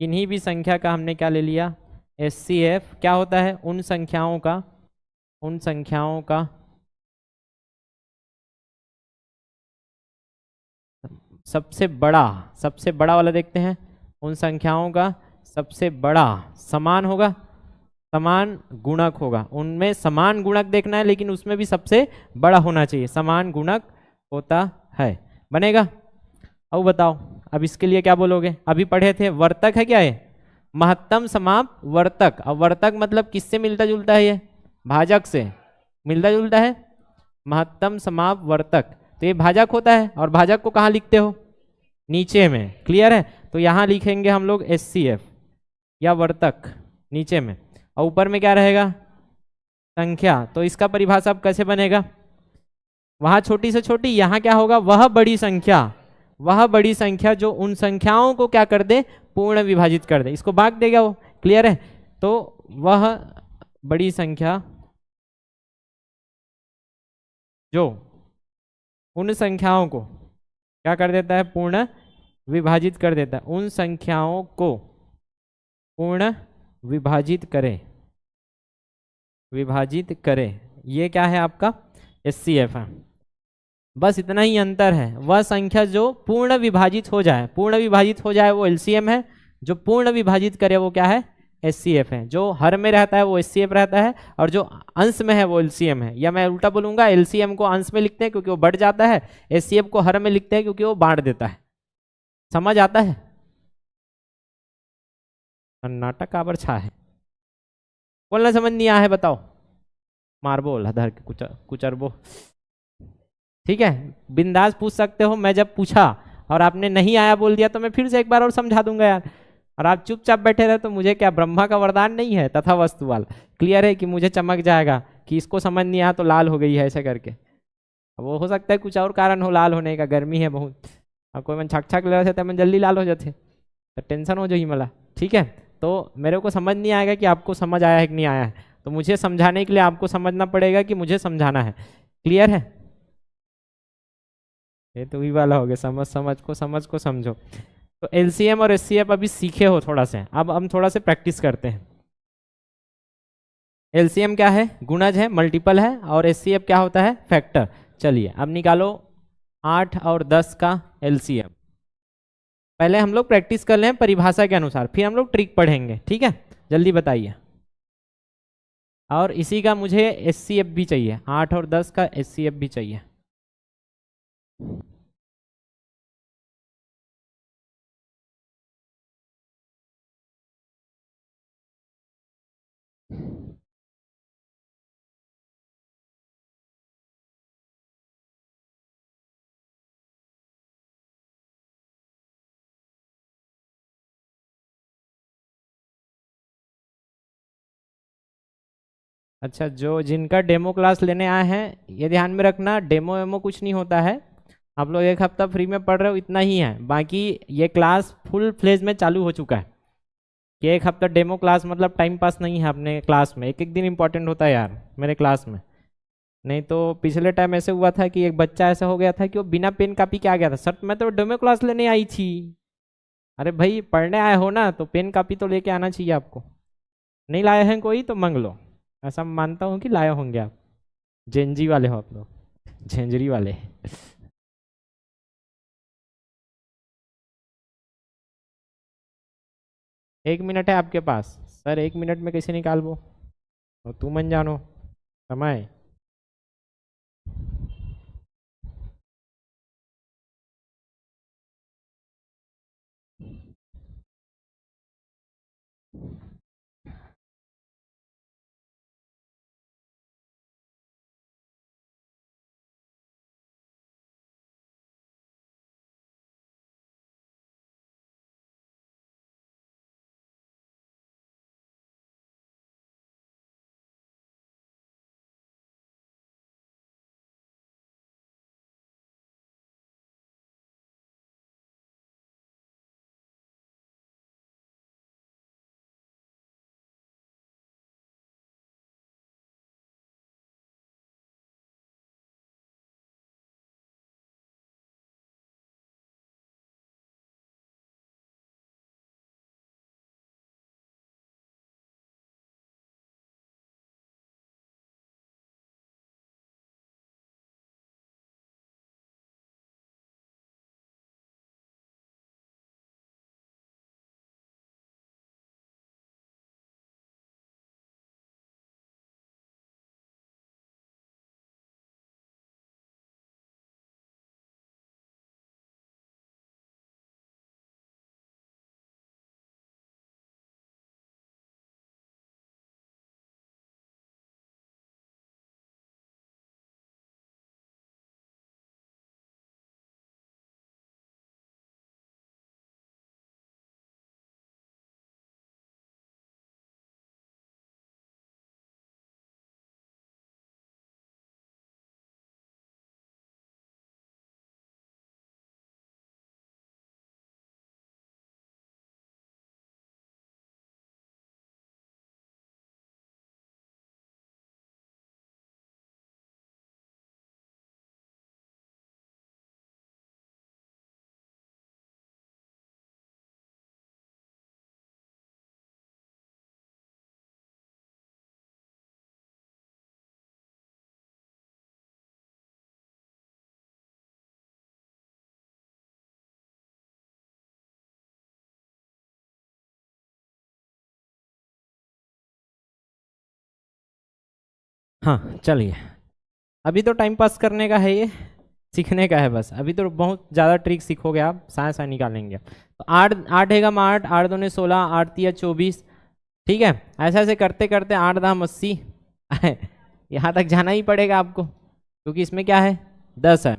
किन्हीं भी संख्या का हमने क्या ले लिया? एचसीएफ क्या होता है? उन संख्याओं का, उन संख्याओं का सबसे बड़ा, सबसे बड़ा वाला देखते हैं। उन संख्याओं का सबसे बड़ा समान होगा, समान गुणक होगा। उनमें समान गुणक देखना है, लेकिन उसमें भी सबसे बड़ा होना चाहिए, समान गुणक होता है। बनेगा? अब बताओ, अब इसके लिए क्या बोलोगे? अभी पढ़े थे वर्तक है क्या ये? महत्तम समाप वर्तक। अब वर्तक मतलब किससे मिलता जुलता है? ये भाजक से मिलता जुलता है, महत्तम समाप वर्तक। तो ये भाजक होता है, और भाजक को कहाँ लिखते हो? नीचे में, क्लियर है? तो यहाँ लिखेंगे हम लोग एचसीएफ या वर्तक नीचे में, और ऊपर में क्या रहेगा? संख्या। तो इसका परिभाषा अब कैसे बनेगा? वहां छोटी से छोटी, यहाँ क्या होगा? वह बड़ी संख्या, वह बड़ी संख्या जो उन संख्याओं को क्या कर दे? पूर्ण विभाजित कर दे, इसको भाग देगा वो, क्लियर है? तो वह बड़ी संख्या जो उन संख्याओं को क्या कर देता है? पूर्ण विभाजित कर देता है। उन संख्याओं को पूर्ण विभाजित करे, विभाजित करे, ये क्या है आपका? एचसीएफ है। बस इतना ही अंतर है। वह संख्या जो पूर्ण विभाजित हो जाए, पूर्ण विभाजित हो जाए वो एलसीएम है, जो पूर्ण विभाजित करे वो क्या है? एचसीएफ है। जो हर में रहता है वो एचसीएफ रहता है, और जो अंश में है वो एलसीएम है। या मैं उल्टा बोलूंगा, एलसीएम को अंश में लिखते हैं क्योंकि वो बढ़ जाता है, एचसीएफ को हर में लिखते हैं क्योंकि वो बांट देता है। समझ आता है? नाटक आबर छा है, बोलना समझ नहीं आया है बताओ? मारबो लधर के कुचरबो। ठीक है, बिंदास पूछ सकते हो। मैं जब पूछा और आपने नहीं आया बोल दिया तो मैं फिर से एक बार और समझा दूंगा यार। और आप चुपचाप बैठे रहे तो मुझे क्या, ब्रह्मा का वरदान नहीं है तथा वस्तु वाला? क्लियर है कि मुझे चमक जाएगा कि इसको समझ नहीं आया तो लाल हो गई है ऐसे करके। वो हो सकता है कुछ और कारण हो लाल होने का, गर्मी है बहुत, और कोई मन छक छक ले रहे थे मैं जल्दी लाल हो जाते तो टेंशन हो जाए मला। ठीक है, तो मेरे को समझ नहीं आएगा कि आपको समझ आया है कि नहीं आया है, तो मुझे समझाने के लिए आपको समझना पड़ेगा कि मुझे समझाना है। क्लियर है? ये तो वही वाला हो गया, समझ को समझो। तो एलसीएम और एचसीएफ अभी सीखे हो थोड़ा से, अब हम थोड़ा से प्रैक्टिस करते हैं। एलसीएम क्या है? गुणज है, मल्टीपल है, और एचसीएफ क्या होता है? फैक्टर। चलिए अब निकालो 8 और 10 का एलसीएम। पहले हम लोग प्रैक्टिस कर लें परिभाषा के अनुसार, फिर हम लोग ट्रिक पढ़ेंगे। ठीक है, जल्दी बताइए। और इसी का मुझे एचसीएफ भी चाहिए, 8 और 10 का एचसीएफ भी चाहिए। अच्छा, जो जिनका डेमो क्लास लेने आए हैं ये ध्यान में रखना, डेमो वेमो कुछ नहीं होता है। आप लोग एक हफ्ता फ्री में पढ़ रहे हो, इतना ही है। बाकी ये क्लास फुल फ्लेज में चालू हो चुका है। कि एक हफ्ता डेमो क्लास मतलब टाइम पास नहीं है अपने क्लास में, एक एक दिन इंपॉर्टेंट होता है यार मेरे क्लास में। नहीं तो पिछले टाइम ऐसे हुआ था कि एक बच्चा ऐसा हो गया था कि वो बिना पेन कापी के आ गया था, सर मैं तो डेमो क्लास लेने आई थी। अरे भाई पढ़ने आए हो ना तो पेन कापी तो लेके आना चाहिए आपको। नहीं लाए हैं कोई तो मंग लो, ऐसा मानता हूँ कि लाए होंगे आप। जेंजी वाले हो आप लोग, झेंझरी वाले। 1 मिनट है आपके पास सर, 1 मिनट में कैसे निकाल वो, और तू मन जानो समय। हाँ चलिए, अभी तो टाइम पास करने का है ये, सीखने का है बस। अभी तो बहुत ज़्यादा ट्रिक सीखोगे आप, साइंस निकालेंगे। तो आठ आठ है 8, 8 दूने 16, 8 तिया 24। ठीक है, ऐसे ऐसे करते करते 8 दाम 80 यहाँ तक जाना ही पड़ेगा आपको, क्योंकि इसमें क्या है 10 है।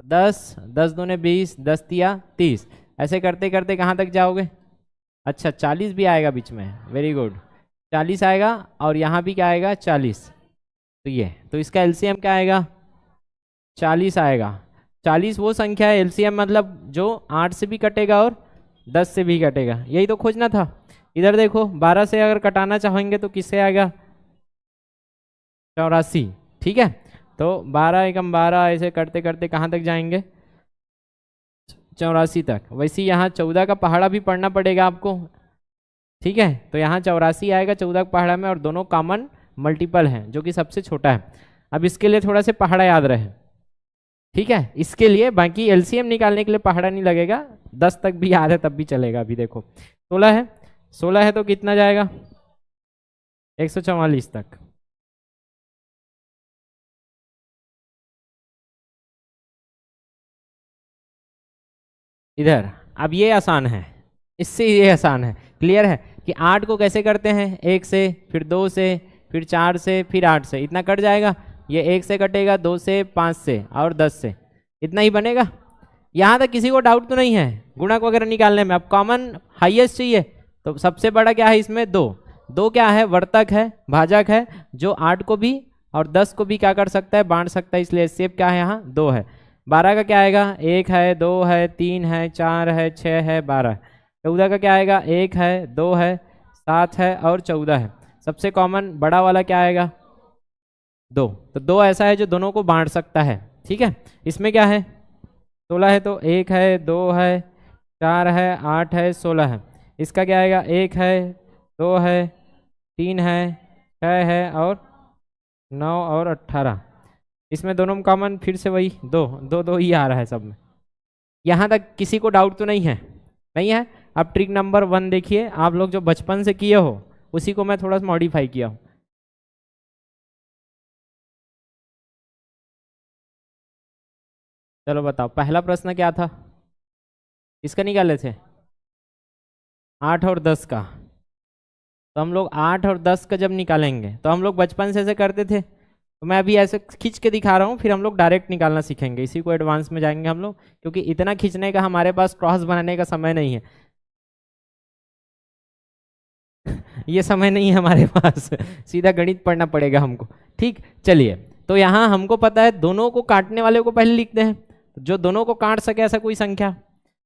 10, 10 दूने 20, 10 तिया 30। ऐसे करते करते कहाँ तक जाओगे? अच्छा 40 भी आएगा बीच में, वेरी गुड, 40 आएगा। और यहाँ भी क्या आएगा 40। तो ये तो इसका एलसीएम क्या आएगा 40 आएगा। 40 वो संख्या है एलसीएम मतलब जो 8 से भी कटेगा और 10 से भी कटेगा, यही तो खोजना था। इधर देखो 12 से अगर कटाना चाहेंगे तो किससे आएगा 84। ठीक है, तो 12 एकम 12, ऐसे करते करते कहाँ तक जाएंगे 84 तक। वैसे यहाँ 14 का पहाड़ा भी पढ़ना पड़ेगा आपको। ठीक है, तो यहाँ 84 आएगा 14 का पहाड़ा में, और दोनों कॉमन मल्टीपल हैं जो कि सबसे छोटा है। अब इसके लिए थोड़ा से पहाड़ा याद रहे, ठीक है, इसके लिए। बाकी एलसीएम निकालने के लिए पहाड़ा नहीं लगेगा, 10 तक भी याद है तब भी चलेगा। अभी देखो 16 है, 16 है तो कितना जाएगा 144 तक। इधर अब ये आसान है, इससे ये आसान है, क्लियर है कि 8 को कैसे करते हैं 1 से, फिर 2 से, फिर 4 से, फिर 8 से, इतना कट जाएगा। ये 1 से कटेगा, 2 से, 5 से और 10 से, इतना ही बनेगा। यहाँ तक किसी को डाउट तो नहीं है गुणक वगैरह निकालने में? अब कॉमन हाईएस्ट चाहिए, तो सबसे बड़ा क्या है इसमें 2। 2 क्या है वर्तक है, भाजक है, जो 8 को भी और 10 को भी क्या कर सकता है बांट सकता है, इसलिए सेप क्या है यहाँ 2 है। 12 का क्या आएगा 1 है, 2 है, 3 है, 4 है, 6 है, 12। 14 का क्या आएगा 1 है, 2 है, 7 है और 14 है। सबसे कॉमन बड़ा वाला क्या आएगा? 2। तो 2 ऐसा है जो दोनों को बांट सकता है। ठीक है, इसमें क्या है? 16 है तो 1 है, 2 है, 4 है, 8 है, 16 है। इसका क्या आएगा? 1 है, 2 है, 3 है, 6 है और 9 और 18। इसमें दोनों में कॉमन फिर से वही 2 2 2 ही आ रहा है सब में। यहाँ तक किसी को डाउट तो नहीं है? नहीं है। अब ट्रिक नंबर 1 देखिए, आप लोग जो बचपन से किए हो उसी को मैं थोड़ा सा मॉडिफाई किया हूँ। चलो बताओ, पहला प्रश्न क्या था? किसका निकाले थे? 8 और 10 का। तो हम लोग 8 और 10 का जब निकालेंगे तो हम लोग बचपन से ऐसे करते थे, तो मैं अभी ऐसे खींच के दिखा रहा हूँ, फिर हम लोग डायरेक्ट निकालना सीखेंगे। इसी को एडवांस में जाएंगे हम लोग, क्योंकि इतना खींचने का हमारे पास क्रॉस बनाने का समय नहीं है। ये समय नहीं है हमारे पास, सीधा गणित पढ़ना पड़ेगा हमको। ठीक, चलिए। तो यहाँ हमको पता है दोनों को काटने वाले को पहले लिखते हैं, जो दोनों को काट सके ऐसा कोई संख्या।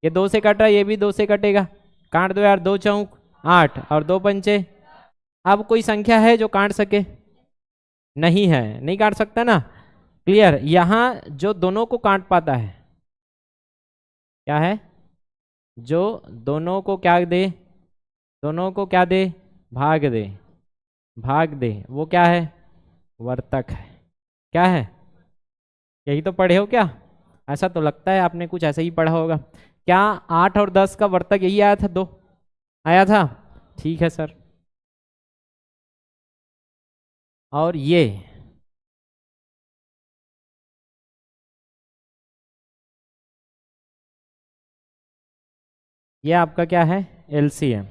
ये 2 से कट रहा है, ये भी 2 से कटेगा, काट दो यार। 2 चौक 8 और 2 पंचे। अब कोई संख्या है जो काट सके? नहीं है, नहीं काट सकता ना। क्लियर? यहाँ जो दोनों को काट पाता है क्या है? जो दोनों को क्या दे? दोनों को क्या दे? भाग दे। भाग दे, वो क्या है? वर्तक है। क्या है? यही तो पढ़े हो क्या? ऐसा तो लगता है आपने कुछ ऐसा ही पढ़ा होगा। क्या 8 और 10 का वर्तक यही आया था? 2 आया था? ठीक है सर। और ये आपका क्या है? एलसीएम।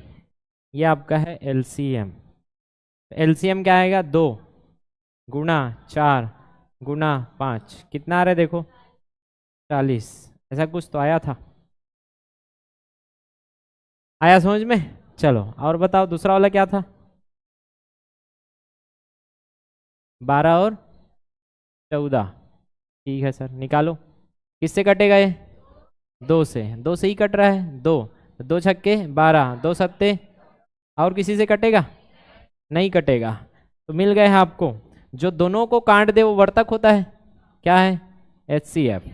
ये आपका है एलसीएम। एलसीएम क्या आएगा? 2 गुणा 4 गुणा 5, कितना आ रहा है देखो? 40। ऐसा कुछ तो आया था। आया समझ में? चलो और बताओ, दूसरा वाला क्या था? 12 और 14। ठीक है सर, निकालो। किससे कटेगा ये? 2 से। 2 से ही कट रहा है। 2 2 छक्के 12, 2 सत्ते। और किसी से कटेगा? नहीं कटेगा। तो मिल गए हैं आपको। जो दोनों को काट दे वो वर्तक होता है। क्या है? HCF।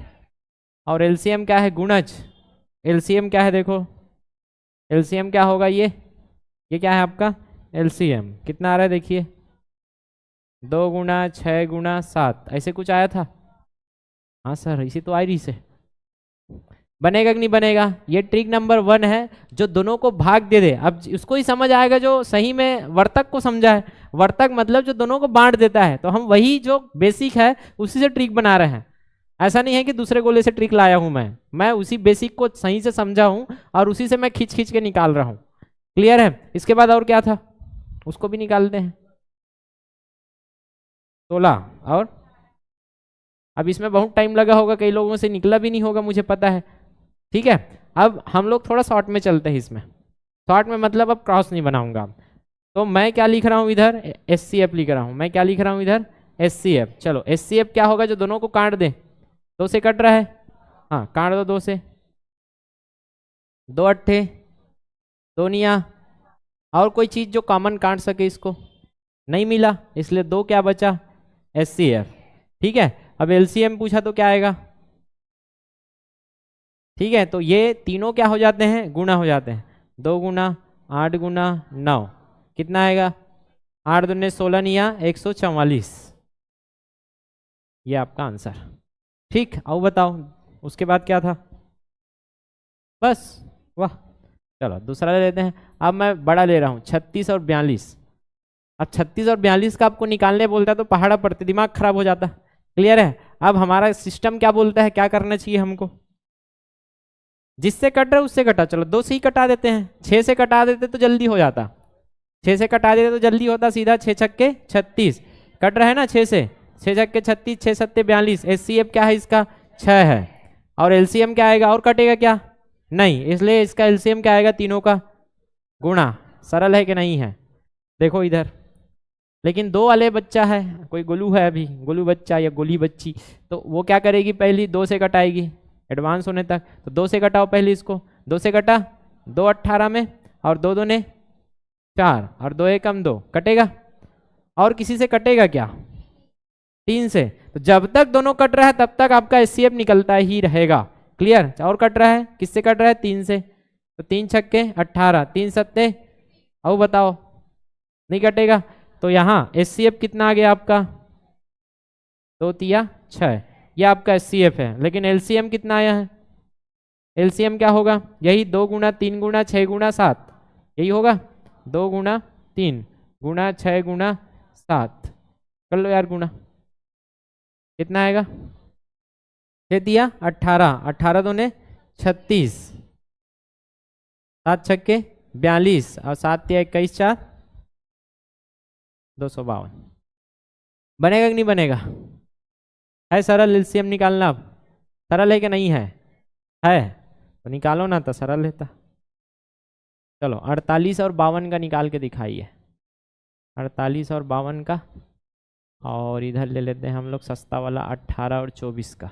और एलसीएम क्या है? गुणज। एलसीएम क्या है देखो? एलसीएम क्या होगा? ये क्या है आपका? एलसीएम कितना आ रहा है देखिए? 2 गुणा 6 गुणा 7, ऐसे कुछ आया था। हाँ सर, इसी तो आ रही से। बनेगा कि नहीं बनेगा? ये ट्रिक नंबर 1 है, जो दोनों को भाग दे दे। अब उसको ही समझ आएगा जो सही में वर्तक को समझा है। वर्तक मतलब जो दोनों को बांट देता है। तो हम वही जो बेसिक है उसी से ट्रिक बना रहे हैं। ऐसा नहीं है कि दूसरे गोले से ट्रिक लाया हूं मैं उसी बेसिक को सही से समझा हूं और उसी से मैं खींच खींच के निकाल रहा हूं। क्लियर है? इसके बाद और क्या था, उसको भी निकालते हैं। 16 और अब इसमें बहुत टाइम लगा होगा, कई लोगों से निकला भी नहीं होगा, मुझे पता है। ठीक है, अब हम लोग थोड़ा शॉर्ट में चलते हैं। इसमें शॉर्ट में मतलब अब क्रॉस नहीं बनाऊंगा। तो मैं क्या लिख रहा हूं इधर? HCF लिख रहा हूं। मैं क्या लिख रहा हूं इधर? HCF। चलो HCF क्या होगा? जो दोनों को काट दे। 2 से कट रहा है, हाँ काट दो 2 से। 2 अट्ठे 2 निया। और कोई चीज जो कॉमन काट सके इसको नहीं मिला, इसलिए 2 क्या बचा? HCF। ठीक है, अब LCM पूछा तो क्या आएगा? ठीक है, तो ये तीनों क्या हो जाते हैं? गुना हो जाते हैं। 2 गुना 8 गुना 9, कितना आएगा? 8 दूने 16 निया 144। ये आपका आंसर। ठीक, अब बताओ उसके बाद क्या था? बस, वाह। चलो दूसरा ले लेते हैं। अब मैं बड़ा ले रहा हूँ 36 और 42। अब 36 और 42 का आपको निकालने बोलता है तो पहाड़ा पड़ते, दिमाग खराब हो जाता। क्लियर है? अब हमारा सिस्टम क्या बोलता है, क्या करना चाहिए हमको? जिससे कट रहा है उससे कटा। चलो 2 से ही कटा देते हैं। 6 से कटा देते तो जल्दी हो जाता। 6 से कटा देते तो जल्दी होता। सीधा 6 छक्के 36 कट रहा है ना। 6 से 6 छक्के 36, 6 सत्ते 42। HCF क्या है इसका? 6 है। और LCM क्या आएगा? और कटेगा क्या? नहीं, इसलिए इसका LCM क्या आएगा? तीनों का गुणा। सरल है कि नहीं है? देखो इधर। लेकिन 2 वाले बच्चा है, कोई गोलू है अभी, गोलू बच्चा या गोली बच्ची, तो वो क्या करेगी? पहली 2 से कटाएगी एडवांस होने तक। तो 2 से कटाओ पहले इसको। 2 से कटा 2 18 में और 2 दूने 4 और 2 एकम 2 कटेगा। और किसी से कटेगा क्या? 3 से। तो जब तक दोनों कट रहा है तब तक आपका एचसीएफ निकलता ही रहेगा। क्लियर? और कट रहा है, किससे कट रहा है? 3 से। तो 3 छक्के 18, 3 सत्ते, अब बताओ नहीं कटेगा। तो यहाँ एचसीएफ कितना आ गया आपका? 2 तिया 6, ये आपका एचसीएफ है। लेकिन एलसीएम कितना आया है? एलसीएम क्या होगा? यही 2 गुना 3 गुना 6 गुना 7, यही होगा। 2 गुना 3 गुना 6 गुना 7, कर लो यार गुना, कितना आएगा? 6 दिया 18, 18 दूने 36, 7 छक्के 42 और 7 तिया 21, 4 252। बनेगा कि नहीं बनेगा? है सरल एलसीएम निकालना? अब सरल है कि नहीं है? है तो निकालो ना, तो सरल है। चलो 48 और 52 का निकाल के दिखाइए। 48 और 52 का, और इधर ले लेते हैं हम लोग सस्ता वाला 18 और 24 का।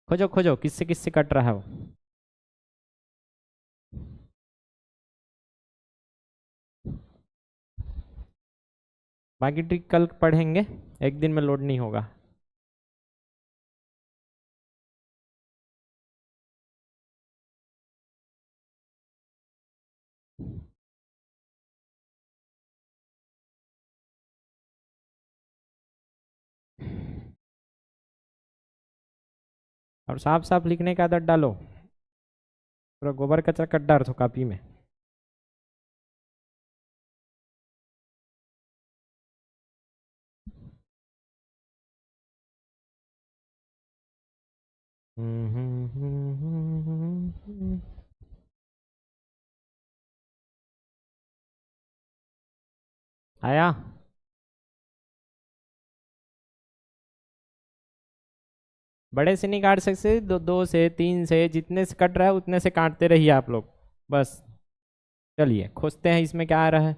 खोजो खोजो किससे किससे कट रहा है वो। बाकी ट्रिक कल पढ़ेंगे, एक दिन में लोड नहीं होगा। और साफ साफ लिखने का आदत डालो, पूरा गोबर कचरा कट डाल दो कॉपी में। आया? बड़े से नहीं काट सकते, 2 से 3 से, जितने से कट रहा है उतने से काटते रहिए आप लोग बस। चलिए खोजते हैं इसमें क्या आ रहा है।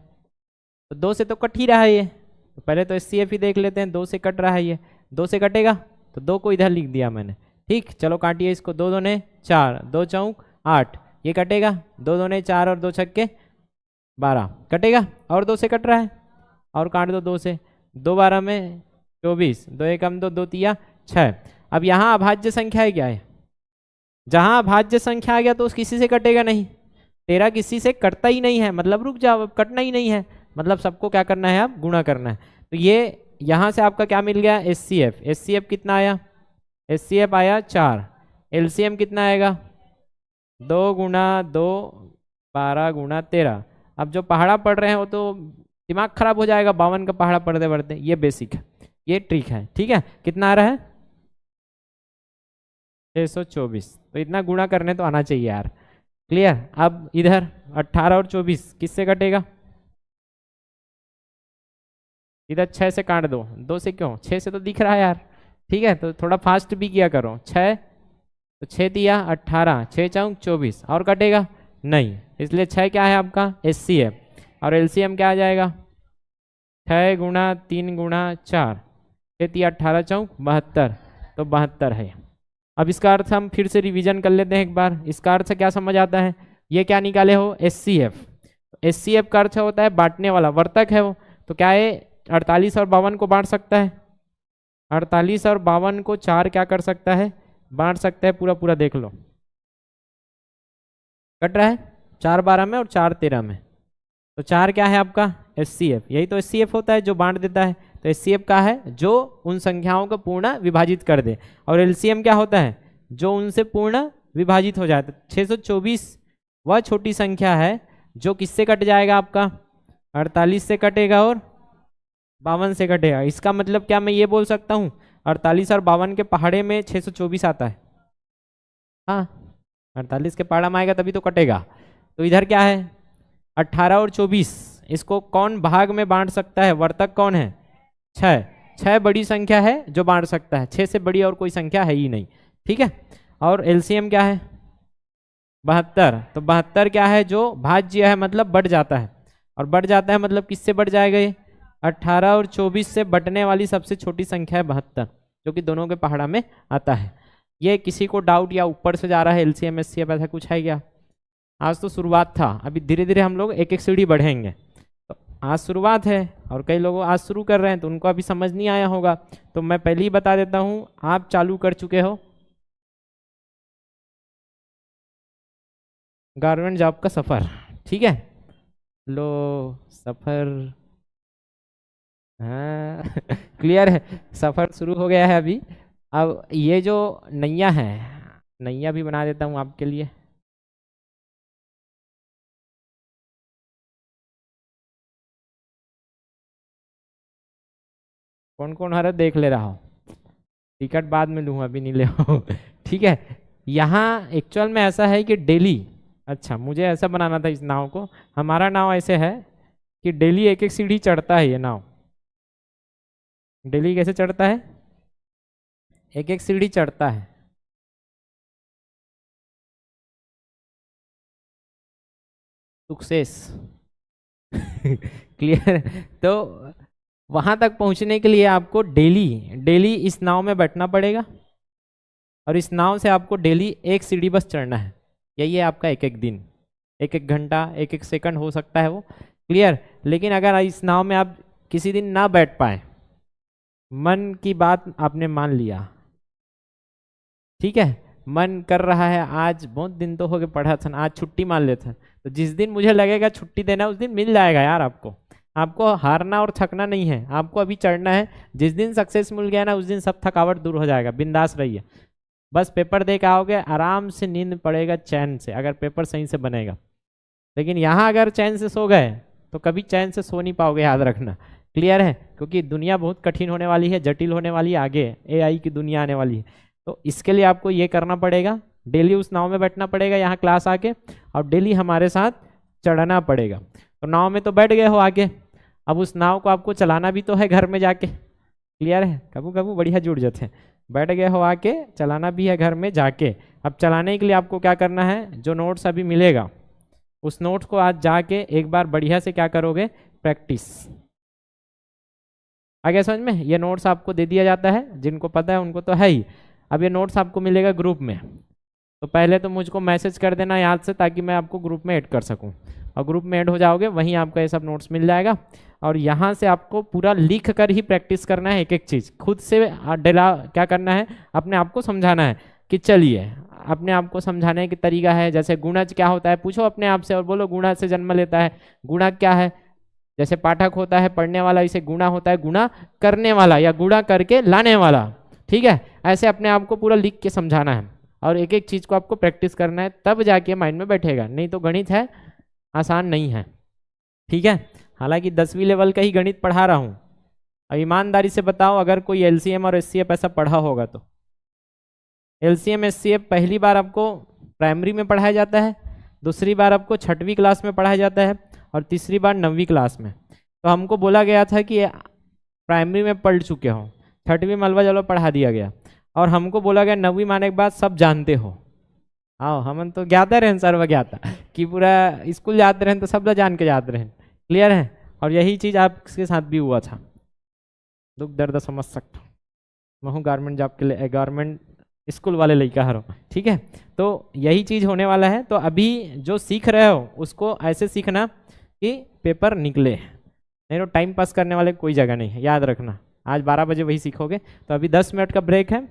तो 2 से तो कट ही रहा है ये, तो पहले तो एचसीएफ ही देख लेते हैं। 2 से कट रहा है ये, 2 से कटेगा तो 2 को इधर लिख दिया मैंने। ठीक, चलो काटिए इसको। 2 दूने 4, 2 चौक 8, ये कटेगा। 2 दूने 4 और 2 छक्के 12, कटेगा। और 2 से कट रहा है, और काट दो 2 से। 2 12 में 24, 2 एकम 2, 2 तिया 6। अब यहाँ अभाज्य संख्या है क्या है? जहाँ अभाज्य संख्या आ गया तो उस किसी से कटेगा नहीं। 13 किसी से कटता ही नहीं है, मतलब रुक जाओ, अब कटना ही नहीं है, मतलब सबको क्या करना है? अब गुणा करना है। तो ये यहाँ से आपका क्या मिल गया? एचसीएफ। एचसीएफ कितना आया? एचसीएफ आया 4। एलसीएम कितना आएगा? 2 गुना 2 12 गुना 13। अब जो पहाड़ा पढ़ रहे हैं वो तो दिमाग खराब हो जाएगा 52 का पहाड़ा पढ़ते पढ़ते। ये बेसिक है, ये ट्रिक है। ठीक है, कितना आ रहा है? 624। तो इतना गुणा करने तो आना चाहिए यार। क्लियर? अब इधर 18 और 24 किससे कटेगा? इधर 6 से काट दो। 2 से क्यों? 6 से तो दिख रहा है यार। ठीक है, तो थोड़ा फास्ट भी किया करो। 6 तो 6 दिया 18, 6 चौक 24, और कटेगा नहीं, इसलिए 6 क्या है आपका? एचसीएफ। और एलसीएम क्या आ जाएगा? 6 गुना 3 गुना 4, 6 तिया 18 चौक 72, तो 72 है। अब इसका अर्थ हम फिर से रिवीजन कर लेते हैं एक बार। इसका अर्थ क्या समझ आता है? ये क्या निकाले हो? एचसीएफ। एचसीएफ का अर्थ होता है बांटने वाला, वर्तक है वो। तो क्या है? 48 और 52 को बांट सकता है। 48 और 52 को 4 क्या कर सकता है? बांट सकता है पूरा पूरा। देख लो कट रहा है 4 12 में और 4 13 में। तो 4 क्या है आपका? एचसीएफ। यही तो एचसीएफ होता है जो बांट देता है। तो एचसीएफ का है जो उन संख्याओं को पूर्ण विभाजित कर दे। और एलसीएम क्या होता है? जो उनसे पूर्ण विभाजित हो जाता है। 624 वह छोटी संख्या है जो किससे कट जाएगा आपका? 48 से कटेगा और 52 से कटेगा। इसका मतलब क्या मैं ये बोल सकता हूँ 48 और 52 के पहाड़े में 624 आता है? हाँ, 48 के पहाड़ा में आएगा तभी तो कटेगा। तो इधर क्या है? 18 और 24, इसको कौन भाग में बांट सकता है? वर्तक कौन है? 6। 6 बड़ी संख्या है जो बांट सकता है, 6 से बड़ी और कोई संख्या है ही नहीं। ठीक है, और एलसीएम क्या है? 72। तो 72 क्या है? जो भाज्य है, मतलब बढ़ जाता है। और बढ़ जाता है मतलब किससे बढ़ जाएगा ये? 18 और 24 से बटने वाली सबसे छोटी संख्या है 72, जो कि दोनों के पहाड़ा में आता है। ये किसी को डाउट या ऊपर से जा रहा है एलसीएम एचसीएफ ऐसा कुछ है क्या? आज तो शुरुआत था, अभी धीरे धीरे हम लोग एक एक सीढ़ी बढ़ेंगे। तो आज शुरुआत है और कई लोग आज शुरू कर रहे हैं तो उनको अभी समझ नहीं आया होगा, तो मैं पहले ही बता देता हूँ, आप चालू कर चुके हो गवर्नमेंट जॉब का सफ़र, ठीक है। लो सफ़र, हाँ क्लियर है, सफ़र शुरू हो गया है अभी। अब ये जो नैया है, नैया भी बना देता हूँ आपके लिए। कौन कौन हर देख ले रहा हो, टिकट बाद में लूँगा, अभी नहीं ले ठीक है। यहाँ एक्चुअल में ऐसा है कि डेली, अच्छा मुझे ऐसा बनाना था इस नाव को, हमारा नाव ऐसे है कि डेली एक एक सीढ़ी चढ़ता है ये नाव। डेली कैसे चढ़ता है? एक एक सीढ़ी चढ़ता है। Success clear. तो वहां तक पहुंचने के लिए आपको डेली डेली इस नाव में बैठना पड़ेगा और इस नाव से आपको डेली एक सीढ़ी बस चढ़ना है। यही है आपका एक एक दिन, एक एक घंटा, एक एक सेकंड हो सकता है वो, क्लियर। लेकिन अगर इस नाव में आप किसी दिन ना बैठ पाए, मन की बात आपने मान लिया, ठीक है, मन कर रहा है आज बहुत दिन तो हो गए पढ़ा था, आज छुट्टी मान लेते हैं, तो जिस दिन मुझे लगेगा छुट्टी देना उस दिन मिल जाएगा यार आपको। आपको हारना और थकना नहीं है, आपको अभी चढ़ना है। जिस दिन सक्सेस मिल गया ना उस दिन सब थकावट दूर हो जाएगा, बिंदास रहिए। बस पेपर दे के आओगे, आराम से नींद पड़ेगा चैन से, अगर पेपर सही से बनेगा। लेकिन यहाँ अगर चैन से सो गए तो कभी चैन से सो नहीं पाओगे, याद रखना, क्लियर है। क्योंकि दुनिया बहुत कठिन होने वाली है, जटिल होने वाली है, आगे एआई की दुनिया आने वाली है। तो इसके लिए आपको ये करना पड़ेगा, डेली उस नाव में बैठना पड़ेगा यहाँ क्लास आके, और डेली हमारे साथ चढ़ना पड़ेगा। तो नाव में तो बैठ गए हो आगे, अब उस नाव को आपको चलाना भी तो है घर में जाके, क्लियर है। कबू कबू बढ़िया जुड़ जाते हैं, बैठ गए हो आके, चलाना भी है घर में जाके। अब चलाने के लिए आपको क्या करना है, जो नोट्स अभी मिलेगा उस नोट्स को आज जाके एक बार बढ़िया से क्या करोगे, प्रैक्टिस। आगे समझ में, ये नोट्स आपको दे दिया जाता है, जिनको पता है उनको तो है ही। अब ये नोट्स आपको मिलेगा ग्रुप में, तो पहले तो मुझको मैसेज कर देना याद से, ताकि मैं आपको ग्रुप में ऐड कर सकूं। और ग्रुप में ऐड हो जाओगे, वहीं आपका ये सब नोट्स मिल जाएगा। और यहाँ से आपको पूरा लिख कर ही प्रैक्टिस करना है, एक एक चीज़ खुद से डेला क्या करना है, अपने आप को समझाना है कि चलिए। अपने आप को समझाने की तरीका है, जैसे गुणज क्या होता है पूछो अपने आप से और बोलो गुणा से जन्म लेता है। गुणा क्या है, जैसे पाठक होता है पढ़ने वाला, इसे गुणा होता है गुणा करने वाला या गुणा करके लाने वाला, ठीक है। ऐसे अपने आप को पूरा लिख के समझाना है और एक एक चीज़ को आपको प्रैक्टिस करना है, तब जाके माइंड में बैठेगा। नहीं तो गणित है आसान नहीं है, ठीक है। हालांकि 10वीं लेवल का ही गणित पढ़ा रहा हूँ। अब ईमानदारी से बताओ, अगर कोई एलसीएम और एचसीएफ ऐसा पढ़ा होगा तो एलसीएम एचसीएफ पहली बार आपको प्राइमरी में पढ़ाया जाता है, दूसरी बार आपको 6वीं क्लास में पढ़ाया जाता है और तीसरी बार 9वीं क्लास में। तो हमको बोला गया था कि प्राइमरी में पढ़ चुके हो, 6वीं मलबा जलो पढ़ा दिया गया, और हमको बोला गया 9वीं माने के बाद सब जानते हो। आओ हम तो ज्ञाता रहें, सर्व ज्ञाता कि पूरा स्कूल जाते रहें तो सब जान के जाते रहें, क्लियर है। और यही चीज़ आपके साथ भी हुआ था, दुख दर्द समझ सकता हूँ। मैं हूँ गवर्नमेंट जॉब के लिए, गवर्नमेंट स्कूल वाले लड़का हर, ठीक है। तो यही चीज़ होने वाला है। तो अभी जो सीख रहे हो उसको ऐसे सीखना कि पेपर निकले, नहीं तो टाइम पास करने वाले कोई जगह नहीं है, याद रखना। आज 12 बजे वही सीखोगे। तो अभी 10 मिनट का ब्रेक है।